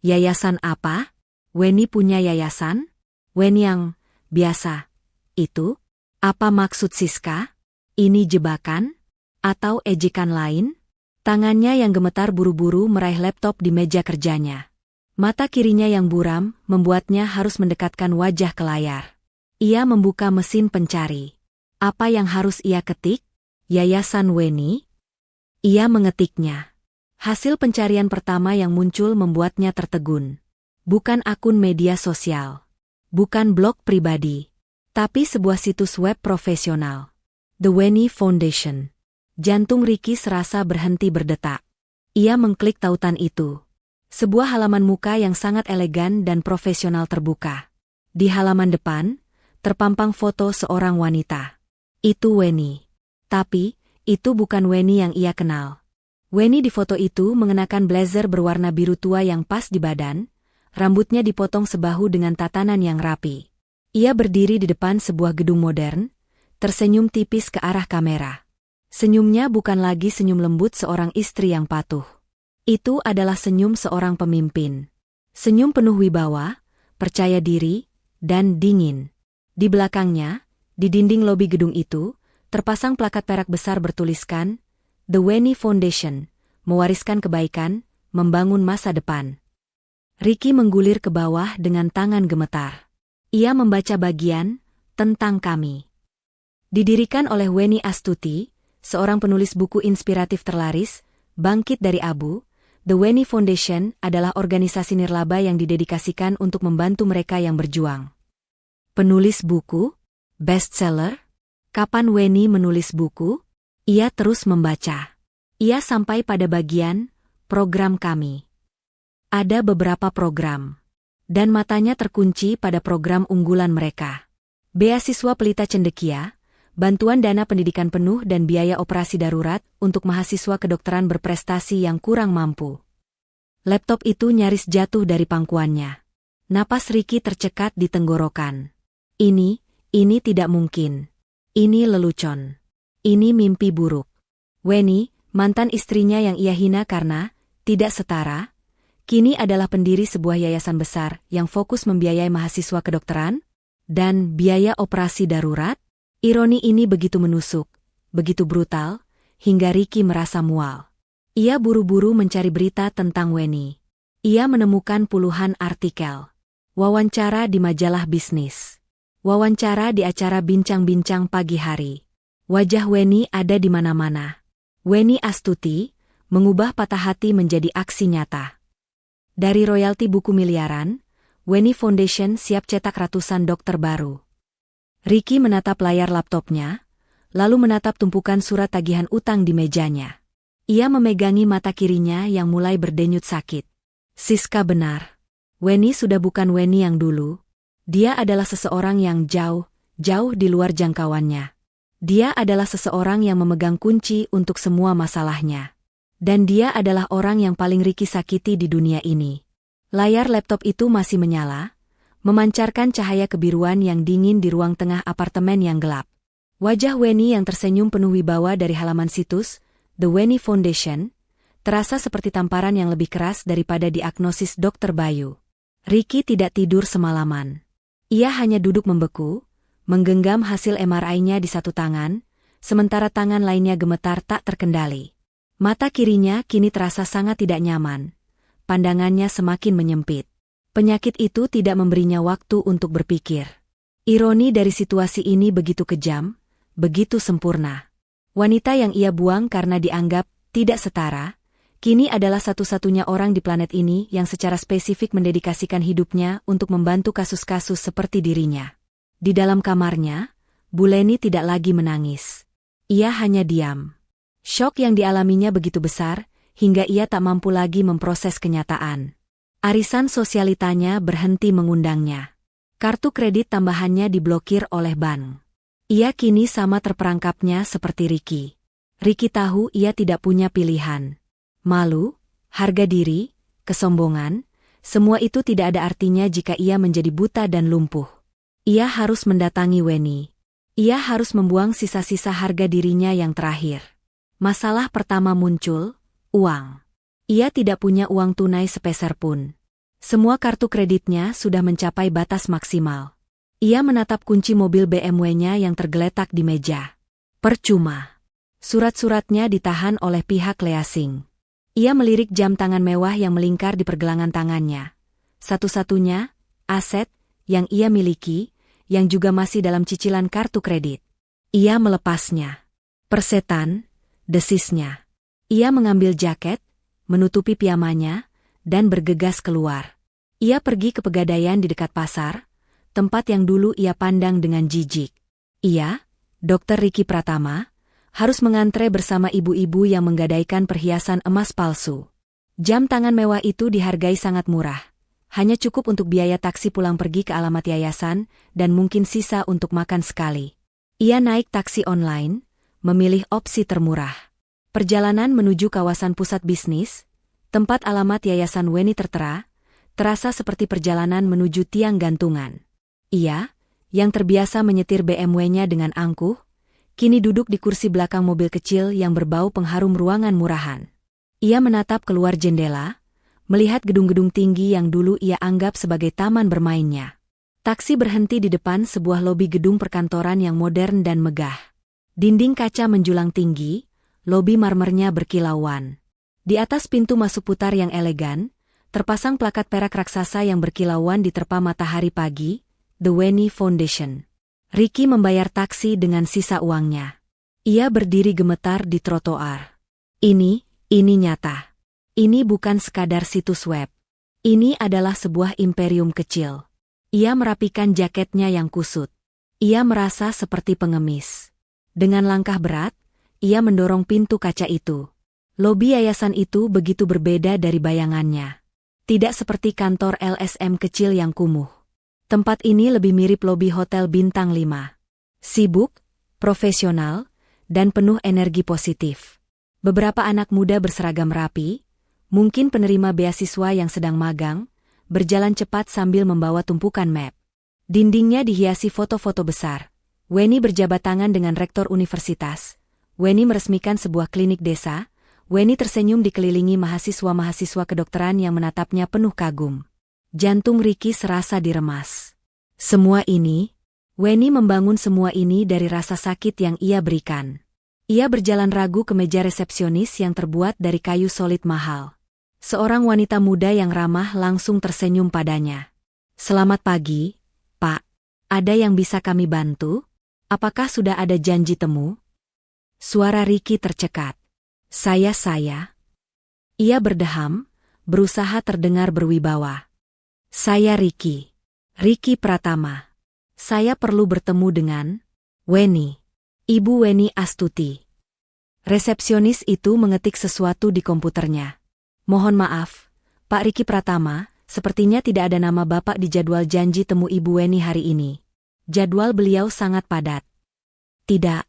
Yayasan apa? Weni punya yayasan? Weni yang biasa. Itu? Apa maksud Siska? Ini jebakan? Atau ejekan lain? Tangannya yang gemetar buru-buru meraih laptop di meja kerjanya. Mata kirinya yang buram membuatnya harus mendekatkan wajah ke layar. Ia membuka mesin pencari. Apa yang harus ia ketik? Yayasan Weni? Ia mengetiknya. Hasil pencarian pertama yang muncul membuatnya tertegun. Bukan akun media sosial. Bukan blog pribadi. Tapi sebuah situs web profesional. The Weni Foundation. Jantung Ricky serasa berhenti berdetak. Ia mengklik tautan itu. Sebuah halaman muka yang sangat elegan dan profesional terbuka. Di halaman depan, terpampang foto seorang wanita. Itu Weni. Tapi, itu bukan Weni yang ia kenal. Weni di foto itu mengenakan blazer berwarna biru tua yang pas di badan, rambutnya dipotong sebahu dengan tatanan yang rapi. Ia berdiri di depan sebuah gedung modern, tersenyum tipis ke arah kamera. Senyumnya bukan lagi senyum lembut seorang istri yang patuh. Itu adalah senyum seorang pemimpin. Senyum penuh wibawa, percaya diri, dan dingin. Di belakangnya, di dinding lobi gedung itu, terpasang plakat perak besar bertuliskan, The Weni Foundation, mewariskan kebaikan, membangun masa depan. Ricky menggulir ke bawah dengan tangan gemetar. Ia membaca bagian, tentang kami. Didirikan oleh Weni Astuti, seorang penulis buku inspiratif terlaris, bangkit dari abu, The Weni Foundation adalah organisasi nirlaba yang didedikasikan untuk membantu mereka yang berjuang. Penulis buku? Bestseller? Kapan Weni menulis buku? Ia terus membaca. Ia sampai pada bagian, program kami. Ada beberapa program. Dan matanya terkunci pada program unggulan mereka. Beasiswa Pelita Cendekia, bantuan dana pendidikan penuh dan biaya operasi darurat untuk mahasiswa kedokteran berprestasi yang kurang mampu. Laptop itu nyaris jatuh dari pangkuannya. Napas Ricky tercekat di tenggorokan. Ini tidak mungkin. Ini lelucon. Ini mimpi buruk. Weni, mantan istrinya yang ia hina karena tidak setara, kini adalah pendiri sebuah yayasan besar yang fokus membiayai mahasiswa kedokteran dan biaya operasi darurat. Ironi ini begitu menusuk, begitu brutal, hingga Ricky merasa mual. Ia buru-buru mencari berita tentang Weni. Ia menemukan puluhan artikel. Wawancara di majalah bisnis. Wawancara di acara bincang-bincang pagi hari. Wajah Weni ada di mana-mana. Weni Astuti, mengubah patah hati menjadi aksi nyata. Dari royalti buku miliaran, Weni Foundation siap cetak ratusan dokter baru. Ricky menatap layar laptopnya, lalu menatap tumpukan surat tagihan utang di mejanya. Ia memegangi mata kirinya yang mulai berdenyut sakit. Siska benar. Weni sudah bukan Weni yang dulu. Dia adalah seseorang yang jauh di luar jangkauannya. Dia adalah seseorang yang memegang kunci untuk semua masalahnya. Dan dia adalah orang yang paling Ricky sakiti di dunia ini. Layar laptop itu masih menyala, memancarkan cahaya kebiruan yang dingin di ruang tengah apartemen yang gelap. Wajah Weni yang tersenyum penuh wibawa dari halaman situs, The Weni Foundation, terasa seperti tamparan yang lebih keras daripada diagnosis Dr. Bayu. Ricky tidak tidur semalaman. Ia hanya duduk membeku, menggenggam hasil MRI-nya di satu tangan, sementara tangan lainnya gemetar tak terkendali. Mata kirinya kini terasa sangat tidak nyaman. Pandangannya semakin menyempit. Penyakit itu tidak memberinya waktu untuk berpikir. Ironi dari situasi ini begitu kejam, begitu sempurna. Wanita yang ia buang karena dianggap tidak setara, kini adalah satu-satunya orang di planet ini yang secara spesifik mendedikasikan hidupnya untuk membantu kasus-kasus seperti dirinya. Di dalam kamarnya, Bu Leni tidak lagi menangis. Ia hanya diam. Syok yang dialaminya begitu besar, hingga ia tak mampu lagi memproses kenyataan. Arisan sosialitanya berhenti mengundangnya. Kartu kredit tambahannya diblokir oleh bank. Ia kini sama terperangkapnya seperti Ricky. Ricky tahu ia tidak punya pilihan. Malu, harga diri, kesombongan, semua itu tidak ada artinya jika ia menjadi buta dan lumpuh. Ia harus mendatangi Weni. Ia harus membuang sisa-sisa harga dirinya yang terakhir. Masalah pertama muncul, uang. Ia tidak punya uang tunai sepeser pun. Semua kartu kreditnya sudah mencapai batas maksimal. Ia menatap kunci mobil BMW-nya yang tergeletak di meja. Percuma. Surat-suratnya ditahan oleh pihak leasing. Ia melirik jam tangan mewah yang melingkar di pergelangan tangannya. Satu-satunya aset yang ia miliki, yang juga masih dalam cicilan kartu kredit. Ia melepasnya. Persetan, desisnya. Ia mengambil jaket, menutupi piyamanya, dan bergegas keluar. Ia pergi ke pegadaian di dekat pasar, tempat yang dulu ia pandang dengan jijik. Ia, Dr. Ricky Pratama, harus mengantre bersama ibu-ibu yang menggadaikan perhiasan emas palsu. Jam tangan mewah itu dihargai sangat murah. Hanya cukup untuk biaya taksi pulang pergi ke alamat yayasan, dan mungkin sisa untuk makan sekali. Ia naik taksi online, memilih opsi termurah. Perjalanan menuju kawasan pusat bisnis, tempat alamat yayasan Weni tertera, terasa seperti perjalanan menuju tiang gantungan. Ia, yang terbiasa menyetir BMW-nya dengan angkuh, kini duduk di kursi belakang mobil kecil yang berbau pengharum ruangan murahan. Ia menatap keluar jendela, melihat gedung-gedung tinggi yang dulu ia anggap sebagai taman bermainnya. Taksi berhenti di depan sebuah lobi gedung perkantoran yang modern dan megah. Dinding kaca menjulang tinggi, lobi marmernya berkilauan. Di atas pintu masuk putar yang elegan, terpasang plakat perak raksasa yang berkilauan diterpa matahari pagi, The Weni Foundation. Ricky membayar taksi dengan sisa uangnya. Ia berdiri gemetar di trotoar. Ini nyata. Ini bukan sekadar situs web. Ini adalah sebuah imperium kecil. Ia merapikan jaketnya yang kusut. Ia merasa seperti pengemis. Dengan langkah berat, ia mendorong pintu kaca itu. Lobi yayasan itu begitu berbeda dari bayangannya. Tidak seperti kantor LSM kecil yang kumuh. Tempat ini lebih mirip lobi hotel bintang 5. Sibuk, profesional, dan penuh energi positif. Beberapa anak muda berseragam rapi, mungkin penerima beasiswa yang sedang magang, berjalan cepat sambil membawa tumpukan map. Dindingnya dihiasi foto-foto besar. Weni berjabat tangan dengan rektor universitas. Weni meresmikan sebuah klinik desa. Weni tersenyum dikelilingi mahasiswa-mahasiswa kedokteran yang menatapnya penuh kagum. Jantung Ricky serasa diremas. Semua ini, Weni membangun semua ini dari rasa sakit yang ia berikan. Ia berjalan ragu ke meja resepsionis yang terbuat dari kayu solid mahal. Seorang wanita muda yang ramah langsung tersenyum padanya. "Selamat pagi, Pak. Ada yang bisa kami bantu? Apakah sudah ada janji temu?" Suara Ricky tercekat. Saya. Ia berdeham, berusaha terdengar berwibawa. "Saya Ricky Pratama. Saya perlu bertemu dengan Weni. Ibu Weni Astuti." Resepsionis itu mengetik sesuatu di komputernya. "Mohon maaf, Pak Ricky Pratama, sepertinya tidak ada nama Bapak di jadwal janji temu Ibu Weni hari ini. Jadwal beliau sangat padat." Tidak.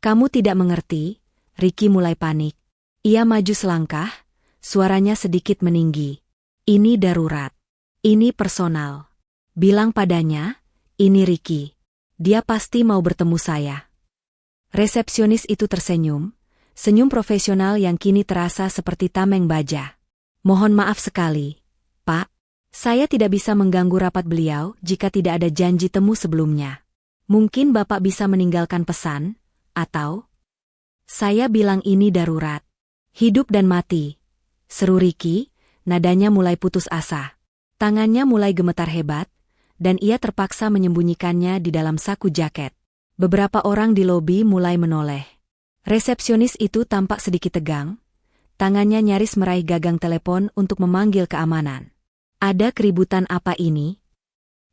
Kamu tidak mengerti." Ricky mulai panik. Ia maju selangkah, suaranya sedikit meninggi. "Ini darurat. Ini personal. Bilang padanya, ini Ricky. Dia pasti mau bertemu saya." Resepsionis itu tersenyum, senyum profesional yang kini terasa seperti tameng baja. "Mohon maaf sekali, Pak. Saya tidak bisa mengganggu rapat beliau jika tidak ada janji temu sebelumnya. Mungkin Bapak bisa meninggalkan pesan, atau..." "Saya bilang ini darurat. Hidup dan mati," seru Ricky, nadanya mulai putus asa. Tangannya mulai gemetar hebat, dan ia terpaksa menyembunyikannya di dalam saku jaket. Beberapa orang di lobi mulai menoleh. Resepsionis itu tampak sedikit tegang. Tangannya nyaris meraih gagang telepon untuk memanggil keamanan. "Ada keributan apa ini?"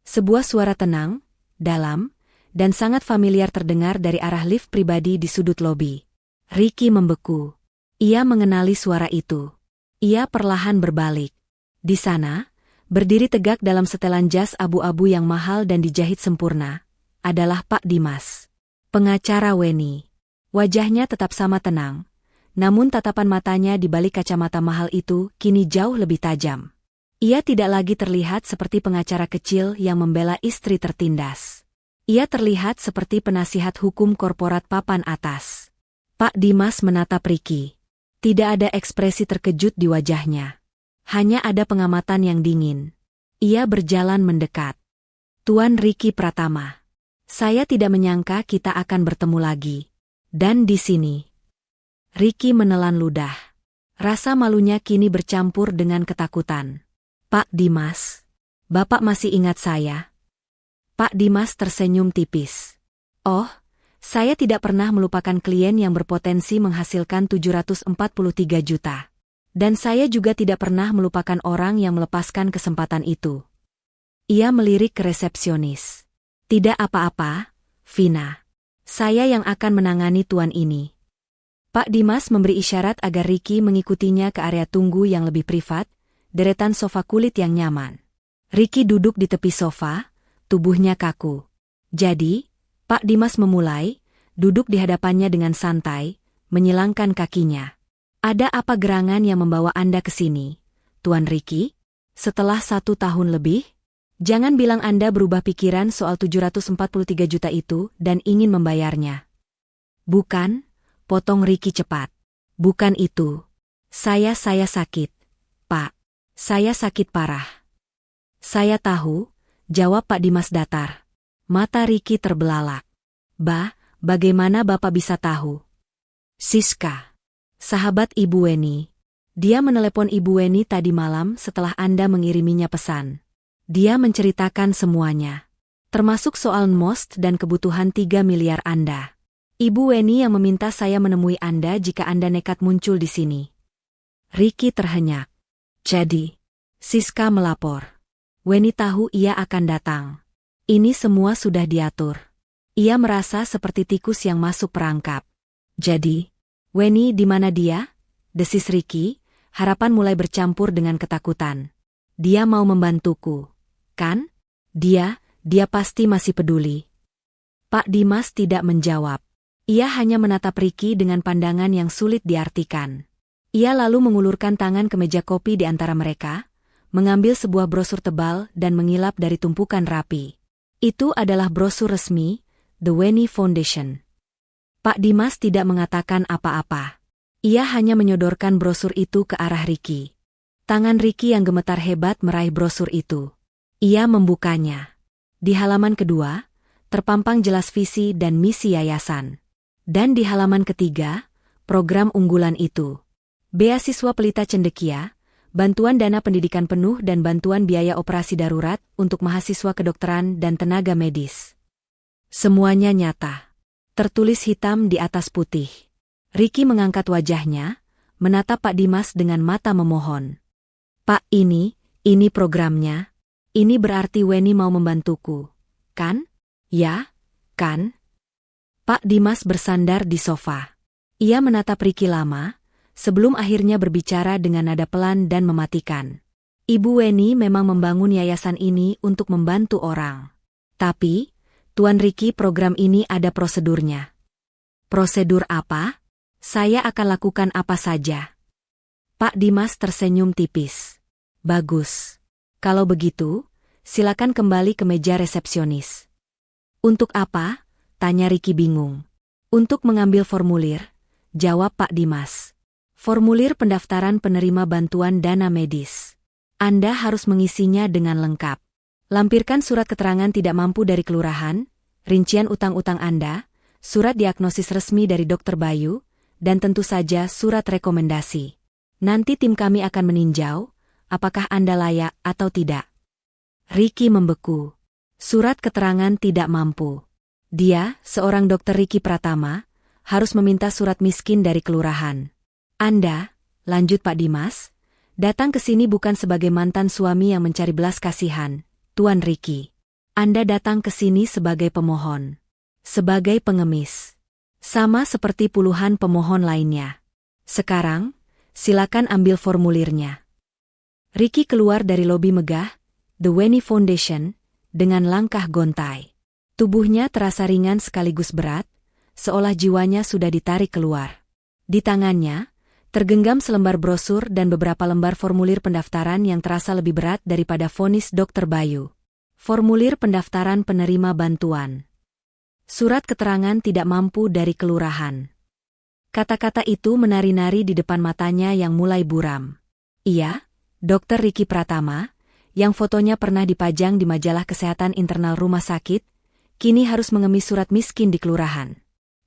Sebuah suara tenang, dalam, dan sangat familiar terdengar dari arah lift pribadi di sudut lobi. Ricky membeku. Ia mengenali suara itu. Ia perlahan berbalik. Di sana, berdiri tegak dalam setelan jas abu-abu yang mahal dan dijahit sempurna, adalah Pak Dimas, pengacara Weni. Wajahnya tetap sama tenang, namun tatapan matanya di balik kacamata mahal itu kini jauh lebih tajam. Ia tidak lagi terlihat seperti pengacara kecil yang membela istri tertindas. Ia terlihat seperti penasihat hukum korporat papan atas. Pak Dimas menatap Ricky. Tidak ada ekspresi terkejut di wajahnya. Hanya ada pengamatan yang dingin. Ia berjalan mendekat. Tuan Ricky Pratama. Saya tidak menyangka kita akan bertemu lagi. Dan di sini. Ricky menelan ludah. Rasa malunya kini bercampur dengan ketakutan. Pak Dimas. Bapak masih ingat saya? Pak Dimas tersenyum tipis. Oh, saya tidak pernah melupakan klien yang berpotensi menghasilkan 743 juta. Dan saya juga tidak pernah melupakan orang yang melepaskan kesempatan itu. Ia melirik ke resepsionis. Tidak apa-apa, Vina. Saya yang akan menangani tuan ini. Pak Dimas memberi isyarat agar Ricky mengikutinya ke area tunggu yang lebih privat, deretan sofa kulit yang nyaman. Ricky duduk di tepi sofa, tubuhnya kaku. Jadi, Pak Dimas memulai, duduk di hadapannya dengan santai, menyilangkan kakinya. Ada apa gerangan yang membawa Anda ke sini, Tuan Ricky? Setelah 1 tahun lebih? Jangan bilang Anda berubah pikiran soal 743 juta itu dan ingin membayarnya. Bukan, potong Ricky cepat. Bukan itu. Saya sakit, Pak. Saya sakit parah. Saya tahu, jawab Pak Dimas datar. Mata Ricky terbelalak. Bagaimana Bapak bisa tahu? Siska. Sahabat Ibu Weni. Dia menelepon Ibu Weni tadi malam setelah Anda mengiriminya pesan. Dia menceritakan semuanya. Termasuk soal most dan kebutuhan 3 miliar Anda. Ibu Weni yang meminta saya menemui Anda jika Anda nekat muncul di sini. Ricky terhenyak. Jadi, Siska melapor. Weni tahu ia akan datang. Ini semua sudah diatur. Ia merasa seperti tikus yang masuk perangkap. Jadi, Weni di mana dia? Desis Ricky, harapan mulai bercampur dengan ketakutan. Dia mau membantuku, kan? Dia pasti masih peduli. Pak Dimas tidak menjawab. Ia hanya menatap Ricky dengan pandangan yang sulit diartikan. Ia lalu mengulurkan tangan ke meja kopi di antara mereka, mengambil sebuah brosur tebal dan mengilap dari tumpukan rapi. Itu adalah brosur resmi, The Weni Foundation. Pak Dimas tidak mengatakan apa-apa. Ia hanya menyodorkan brosur itu ke arah Ricky. Tangan Ricky yang gemetar hebat meraih brosur itu. Ia membukanya. Di halaman kedua, terpampang jelas visi dan misi yayasan. Dan di halaman ketiga, program unggulan itu. Beasiswa Pelita Cendekia, bantuan dana pendidikan penuh dan bantuan biaya operasi darurat untuk mahasiswa kedokteran dan tenaga medis. Semuanya nyata. Tertulis hitam di atas putih. Ricky mengangkat wajahnya, menatap Pak Dimas dengan mata memohon. Pak, ini programnya. Ini berarti Weni mau membantuku, kan? Ya, kan? Pak Dimas bersandar di sofa. Ia menatap Ricky lama, sebelum akhirnya berbicara dengan nada pelan dan mematikan. Ibu Weni memang membangun yayasan ini untuk membantu orang. Tapi, Tuan Ricky, program ini ada prosedurnya. Prosedur apa? Saya akan lakukan apa saja. Pak Dimas tersenyum tipis. Bagus. Kalau begitu, silakan kembali ke meja resepsionis. Untuk apa? Tanya Ricky bingung. Untuk mengambil formulir, jawab Pak Dimas. Formulir pendaftaran penerima bantuan dana medis. Anda harus mengisinya dengan lengkap. Lampirkan surat keterangan tidak mampu dari kelurahan, rincian utang-utang Anda, surat diagnosis resmi dari Dr. Bayu, dan tentu saja surat rekomendasi. Nanti tim kami akan meninjau, apakah Anda layak atau tidak. Ricky membeku. Surat keterangan tidak mampu. Dia, seorang dokter Ricky Pratama, harus meminta surat miskin dari kelurahan. Anda, lanjut Pak Dimas, datang ke sini bukan sebagai mantan suami yang mencari belas kasihan, Tuan Ricky. Anda datang ke sini sebagai pemohon. Sebagai pengemis. Sama seperti puluhan pemohon lainnya. Sekarang, silakan ambil formulirnya. Ricky keluar dari lobi megah, The Weni Foundation, dengan langkah gontai. Tubuhnya terasa ringan sekaligus berat, seolah jiwanya sudah ditarik keluar. Di tangannya, tergenggam selembar brosur dan beberapa lembar formulir pendaftaran yang terasa lebih berat daripada vonis Dr. Bayu. Formulir pendaftaran penerima bantuan. Surat keterangan tidak mampu dari kelurahan. Kata-kata itu menari-nari di depan matanya yang mulai buram. Iya, Dr. Ricky Pratama, yang fotonya pernah dipajang di majalah kesehatan internal rumah sakit, kini harus mengemis surat miskin di kelurahan.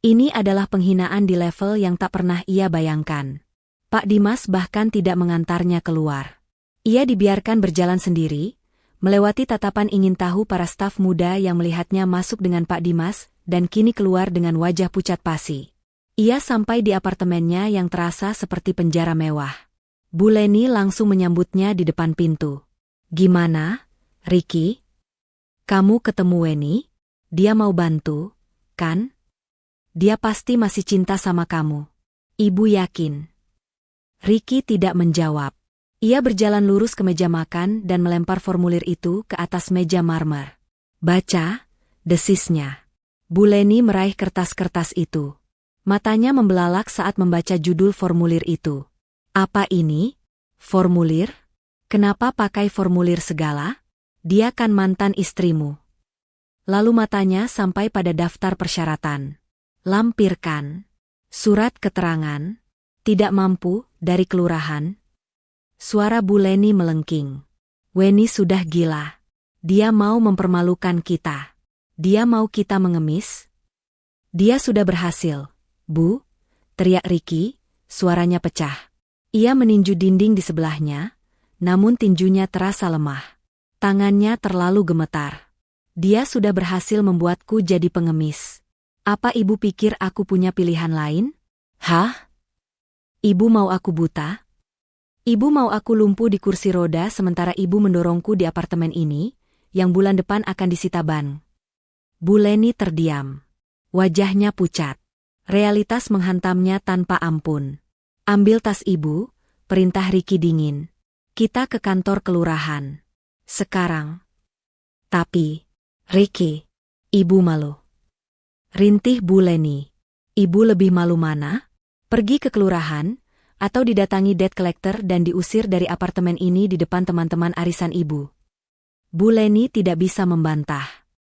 Ini adalah penghinaan di level yang tak pernah ia bayangkan. Pak Dimas bahkan tidak mengantarnya keluar. Ia dibiarkan berjalan sendiri, melewati tatapan ingin tahu para staf muda yang melihatnya masuk dengan Pak Dimas dan kini keluar dengan wajah pucat pasi. Ia sampai di apartemennya yang terasa seperti penjara mewah. Bu Leni langsung menyambutnya di depan pintu. Gimana, Ricky? Kamu ketemu Weni? Dia mau bantu, kan? Dia pasti masih cinta sama kamu. Ibu yakin. Ricky tidak menjawab. Ia berjalan lurus ke meja makan dan melempar formulir itu ke atas meja marmer. Baca, desisnya. Bu Leni meraih kertas-kertas itu. Matanya membelalak saat membaca judul formulir itu. Apa ini? Formulir? Kenapa pakai formulir segala? Dia kan mantan istrimu. Lalu matanya sampai pada daftar persyaratan. Lampirkan. Surat keterangan. Tidak mampu, dari kelurahan. Suara Bu Leni melengking. Weni sudah gila. Dia mau mempermalukan kita. Dia mau kita mengemis. Dia sudah berhasil. Bu, teriak Ricky, suaranya pecah. Ia meninju dinding di sebelahnya, namun tinjunya terasa lemah. Tangannya terlalu gemetar. Dia sudah berhasil membuatku jadi pengemis. Apa ibu pikir aku punya pilihan lain? Hah? Ibu mau aku buta? Ibu mau aku lumpuh di kursi roda sementara ibu mendorongku di apartemen ini, yang bulan depan akan disita ban. Bu Leni terdiam. Wajahnya pucat. Realitas menghantamnya tanpa ampun. Ambil tas ibu, perintah Ricky dingin. Kita ke kantor kelurahan. Sekarang. Tapi, Ricky, ibu malu. Rintih Bu Leni. Ibu lebih malu mana? Pergi ke kelurahan, atau didatangi debt collector dan diusir dari apartemen ini di depan teman-teman arisan ibu. Bu Leni tidak bisa membantah.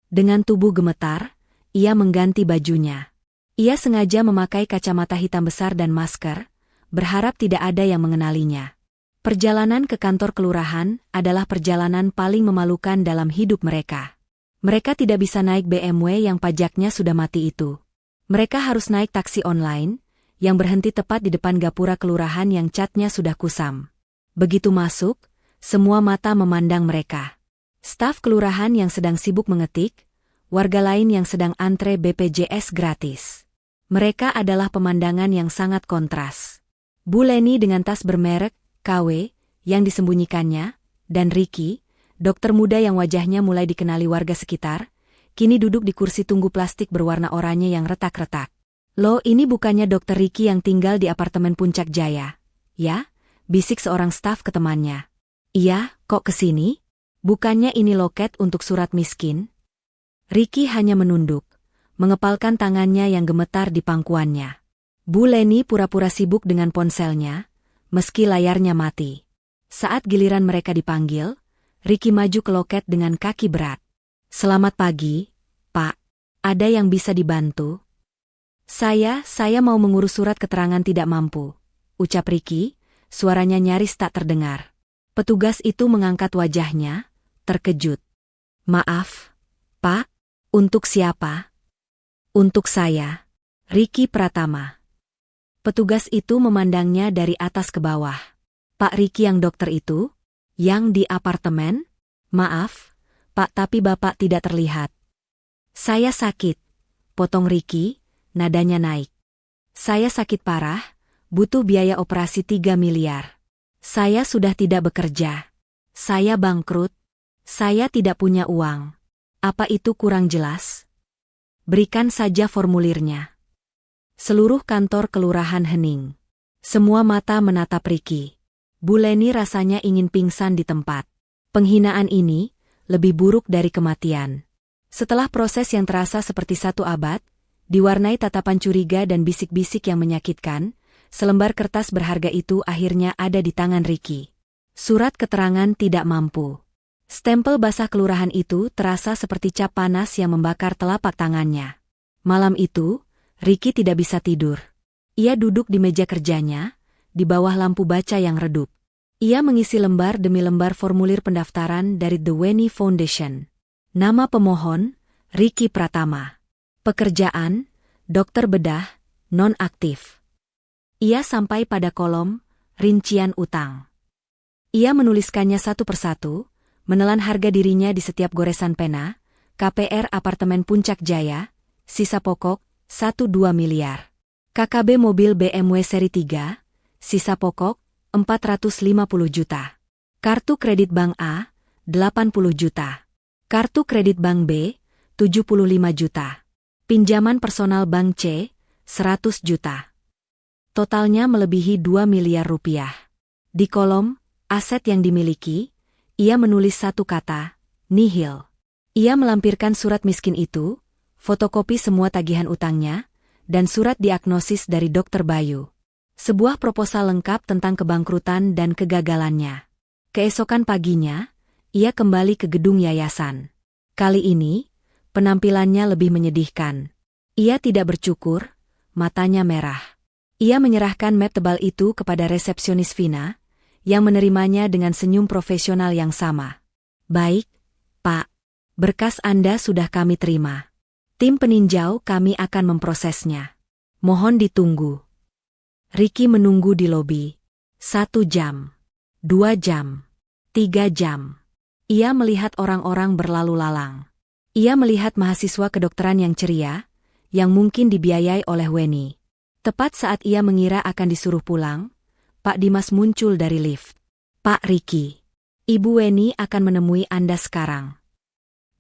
Dengan tubuh gemetar, ia mengganti bajunya. Ia sengaja memakai kacamata hitam besar dan masker, berharap tidak ada yang mengenalinya. Perjalanan ke kantor kelurahan adalah perjalanan paling memalukan dalam hidup mereka. Mereka tidak bisa naik BMW yang pajaknya sudah mati itu. Mereka harus naik taksi online, yang berhenti tepat di depan gapura kelurahan yang catnya sudah kusam. Begitu masuk, semua mata memandang mereka. Staf kelurahan yang sedang sibuk mengetik, warga lain yang sedang antre BPJS gratis. Mereka adalah pemandangan yang sangat kontras. Bu Leni dengan tas bermerek KW, yang disembunyikannya, dan Ricky, dokter muda yang wajahnya mulai dikenali warga sekitar, kini duduk di kursi tunggu plastik berwarna oranye yang retak-retak. Loh, ini bukannya dokter Ricky yang tinggal di apartemen Puncak Jaya, ya? Bisik seorang staf ke temannya. Iya, kok kesini? Bukannya ini loket untuk surat miskin? Ricky hanya menunduk, mengepalkan tangannya yang gemetar di pangkuannya. Bu Leni pura-pura sibuk dengan ponselnya, meski layarnya mati. Saat giliran mereka dipanggil, Ricky maju ke loket dengan kaki berat. Selamat pagi, Pak. Ada yang bisa dibantu? Saya mau mengurus surat keterangan tidak mampu, ucap Ricky, suaranya nyaris tak terdengar. Petugas itu mengangkat wajahnya, terkejut. Maaf, Pak, untuk siapa? Untuk saya, Ricky Pratama. Petugas itu memandangnya dari atas ke bawah. Pak Ricky yang dokter itu? Yang di apartemen? Maaf, Pak, tapi Bapak tidak terlihat. Saya sakit, potong Ricky, nadanya naik. Saya sakit parah, butuh biaya operasi 3 miliar. Saya sudah tidak bekerja. Saya bangkrut. Saya tidak punya uang. Apa itu kurang jelas? Berikan saja formulirnya. Seluruh kantor kelurahan hening. Semua mata menatap Ricky. Bu Leni rasanya ingin pingsan di tempat. Penghinaan ini lebih buruk dari kematian. Setelah proses yang terasa seperti 1 abad, diwarnai tatapan curiga dan bisik-bisik yang menyakitkan, selembar kertas berharga itu akhirnya ada di tangan Ricky. Surat keterangan tidak mampu. Stempel basah kelurahan itu terasa seperti cap panas yang membakar telapak tangannya. Malam itu, Ricky tidak bisa tidur. Ia duduk di meja kerjanya, di bawah lampu baca yang redup. Ia mengisi lembar demi lembar formulir pendaftaran dari The Weni Foundation. Nama pemohon, Ricky Pratama. Pekerjaan, dokter bedah, non-aktif. Ia sampai pada kolom, rincian utang. Ia menuliskannya satu persatu, menelan harga dirinya di setiap goresan pena, KPR apartemen Puncak Jaya, sisa pokok, 1,2 miliar. KKB mobil BMW seri 3, sisa pokok, 450 juta. Kartu kredit Bank A, 80 juta. Kartu kredit Bank B, 75 juta. Pinjaman personal Bank C, 100 juta. Totalnya melebihi 2 miliar rupiah. Di kolom, aset yang dimiliki, ia menulis satu kata, nihil. Ia melampirkan surat miskin itu, fotokopi semua tagihan utangnya, dan surat diagnosis dari Dokter Bayu. Sebuah proposal lengkap tentang kebangkrutan dan kegagalannya. Keesokan paginya, ia kembali ke gedung yayasan. Kali ini, penampilannya lebih menyedihkan. Ia tidak bercukur, matanya merah. Ia menyerahkan map tebal itu kepada resepsionis Vina, yang menerimanya dengan senyum profesional yang sama. Baik, Pak. Berkas Anda sudah kami terima. Tim peninjau kami akan memprosesnya. Mohon ditunggu. Ricky menunggu di lobi. 1 jam. 2 jam. 3 jam. Ia melihat orang-orang berlalu lalang. Ia melihat mahasiswa kedokteran yang ceria, yang mungkin dibiayai oleh Weni. Tepat saat ia mengira akan disuruh pulang, Pak Dimas muncul dari lift. Pak Ricky, Ibu Weni akan menemui Anda sekarang.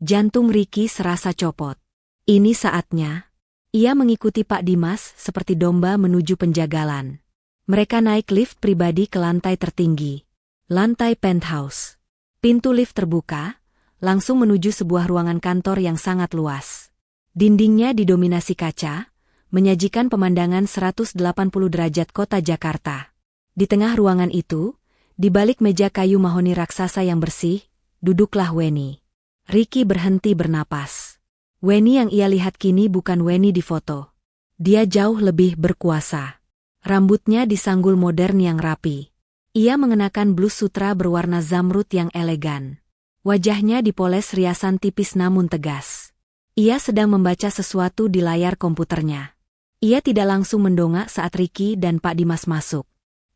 Jantung Ricky serasa copot. Ini saatnya. Ia mengikuti Pak Dimas seperti domba menuju penjagalan. Mereka naik lift pribadi ke lantai tertinggi. Lantai penthouse. Pintu lift terbuka, langsung menuju sebuah ruangan kantor yang sangat luas. Dindingnya didominasi kaca, menyajikan pemandangan 180 derajat kota Jakarta. Di tengah ruangan itu, di balik meja kayu mahoni raksasa yang bersih, duduklah Weni. Ricky berhenti bernapas. Weni yang ia lihat kini bukan Weni di foto. Dia jauh lebih berkuasa. Rambutnya disanggul modern yang rapi. Ia mengenakan blus sutra berwarna zamrud yang elegan. Wajahnya dipoles riasan tipis namun tegas. Ia sedang membaca sesuatu di layar komputernya. Ia tidak langsung mendongak saat Ricky dan Pak Dimas masuk.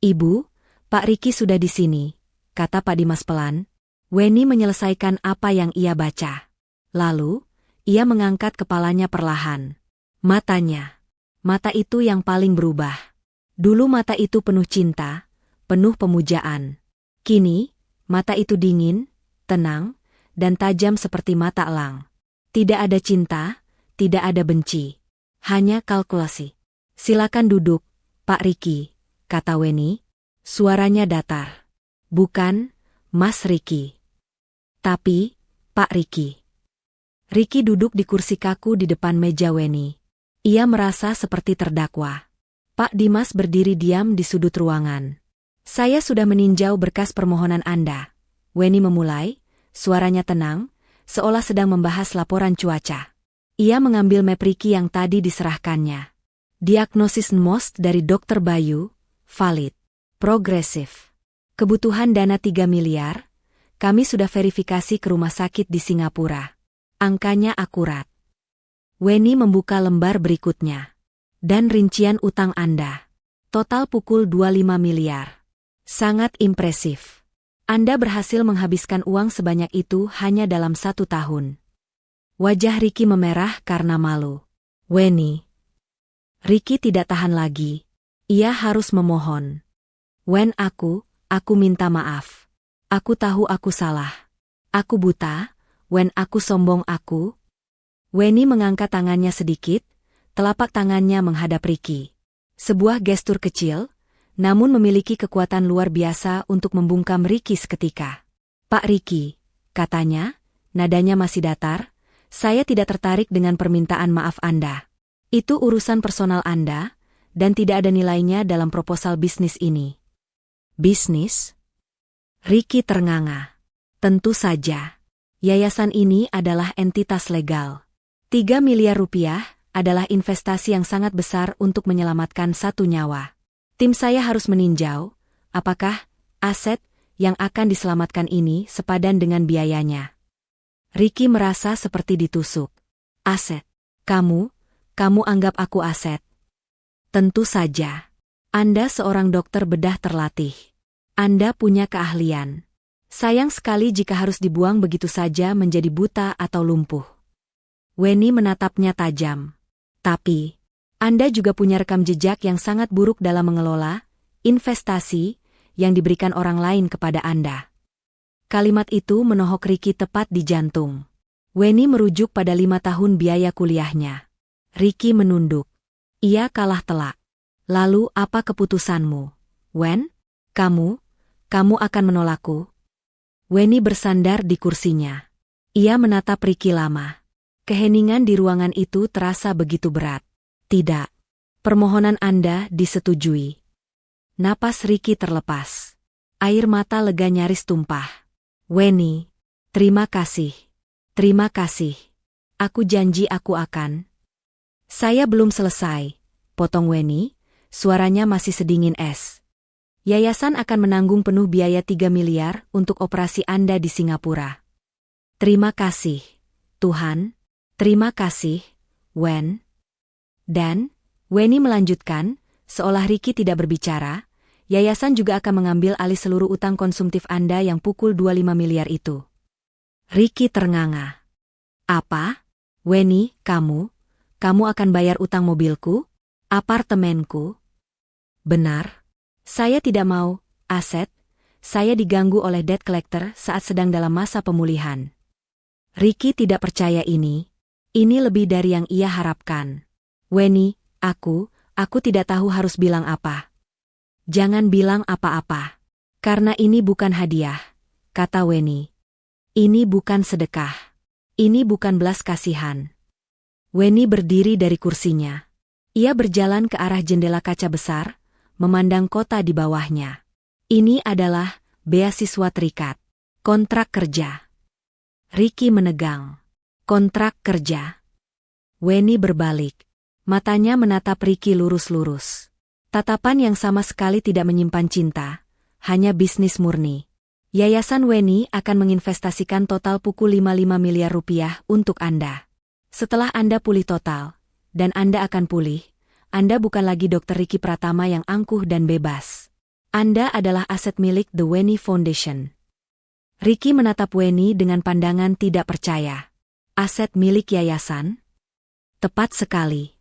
Ibu, Pak Ricky sudah di sini, kata Pak Dimas pelan. Weni menyelesaikan apa yang ia baca. Lalu, ia mengangkat kepalanya perlahan. Mata itu yang paling berubah. Dulu mata itu penuh cinta, penuh pemujaan. Kini, mata itu dingin, tenang, dan tajam seperti mata elang. Tidak ada cinta, tidak ada benci. Hanya kalkulasi. Silakan duduk, Pak Ricky, kata Weni. Suaranya datar. Bukan, Mas Ricky. Tapi, Pak Ricky. Ricky duduk di kursi kaku di depan meja Weni. Ia merasa seperti terdakwa. Pak Dimas berdiri diam di sudut ruangan. Saya sudah meninjau berkas permohonan Anda. Weni memulai, suaranya tenang, seolah sedang membahas laporan cuaca. Ia mengambil map Ricky yang tadi diserahkannya. Diagnosis NMOS dari Dokter Bayu, valid. Progresif. Kebutuhan dana 3 miliar, kami sudah verifikasi ke rumah sakit di Singapura. Angkanya akurat. Weni membuka lembar berikutnya. Dan rincian utang Anda. Total pukul 25 miliar. Sangat impresif. Anda berhasil menghabiskan uang sebanyak itu hanya dalam 1 tahun. Wajah Ricky memerah karena malu. Weni. Ricky tidak tahan lagi. Ia harus memohon. Wen aku minta maaf. Aku tahu aku salah. Aku buta. Wen aku sombong aku. Weni mengangkat tangannya sedikit, telapak tangannya menghadap Ricky. Sebuah gestur kecil, namun memiliki kekuatan luar biasa untuk membungkam Ricky seketika. "Pak Ricky," katanya, nadanya masih datar, "saya tidak tertarik dengan permintaan maaf Anda. Itu urusan personal Anda, dan tidak ada nilainya dalam proposal bisnis ini." "Bisnis?" Ricky ternganga. "Tentu saja. Yayasan ini adalah entitas legal. 3 miliar rupiah adalah investasi yang sangat besar untuk menyelamatkan satu nyawa. Tim saya harus meninjau, apakah aset yang akan diselamatkan ini sepadan dengan biayanya." Ricky merasa seperti ditusuk. "Aset? Kamu anggap aku aset?" "Tentu saja. Anda seorang dokter bedah terlatih. Anda punya keahlian. Sayang sekali jika harus dibuang begitu saja menjadi buta atau lumpuh." Weni menatapnya tajam. "Tapi, Anda juga punya rekam jejak yang sangat buruk dalam mengelola investasi yang diberikan orang lain kepada Anda." Kalimat itu menohok Ricky tepat di jantung. Weni merujuk pada 5 tahun biaya kuliahnya. Ricky menunduk. Ia kalah telak. "Lalu apa keputusanmu, Wen? Kamu akan menolakku?" Weni bersandar di kursinya. Ia menatap Ricky lama. Keheningan di ruangan itu terasa begitu berat. "Tidak. Permohonan Anda disetujui." Napas Ricky terlepas. Air mata lega nyaris tumpah. "Weni, terima kasih. Terima kasih. Aku janji aku akan." "Saya belum selesai," potong Weni, suaranya masih sedingin es. "Yayasan akan menanggung penuh biaya 3 miliar untuk operasi Anda di Singapura." "Terima kasih, Tuhan. Terima kasih, Wen." Dan, Weni melanjutkan, seolah Ricky tidak berbicara, yayasan juga akan mengambil alih seluruh utang konsumtif Anda yang pukul 25 miliar itu. Ricky ternganga. "Apa? Weni, kamu akan bayar utang mobilku? Apartemenku?" "Benar. Saya tidak mau aset. Saya diganggu oleh debt collector saat sedang dalam masa pemulihan." Ricky tidak percaya ini. Ini lebih dari yang ia harapkan. "Weni, aku tidak tahu harus bilang apa." "Jangan bilang apa-apa. Karena ini bukan hadiah," kata Weni. "Ini bukan sedekah. Ini bukan belas kasihan." Weni berdiri dari kursinya. Ia berjalan ke arah jendela kaca besar, memandang kota di bawahnya. "Ini adalah beasiswa terikat. Kontrak kerja." Ricky menegang. "Kontrak kerja?" Weni berbalik. Matanya menatap Ricky lurus-lurus. Tatapan yang sama sekali tidak menyimpan cinta, hanya bisnis murni. "Yayasan Weni akan menginvestasikan total pukul 55 miliar rupiah untuk Anda. Setelah Anda pulih total, dan Anda akan pulih, Anda bukan lagi Dr. Ricky Pratama yang angkuh dan bebas. Anda adalah aset milik The Weni Foundation." Ricky menatap Weni dengan pandangan tidak percaya. "Aset milik yayasan?" "Tepat sekali."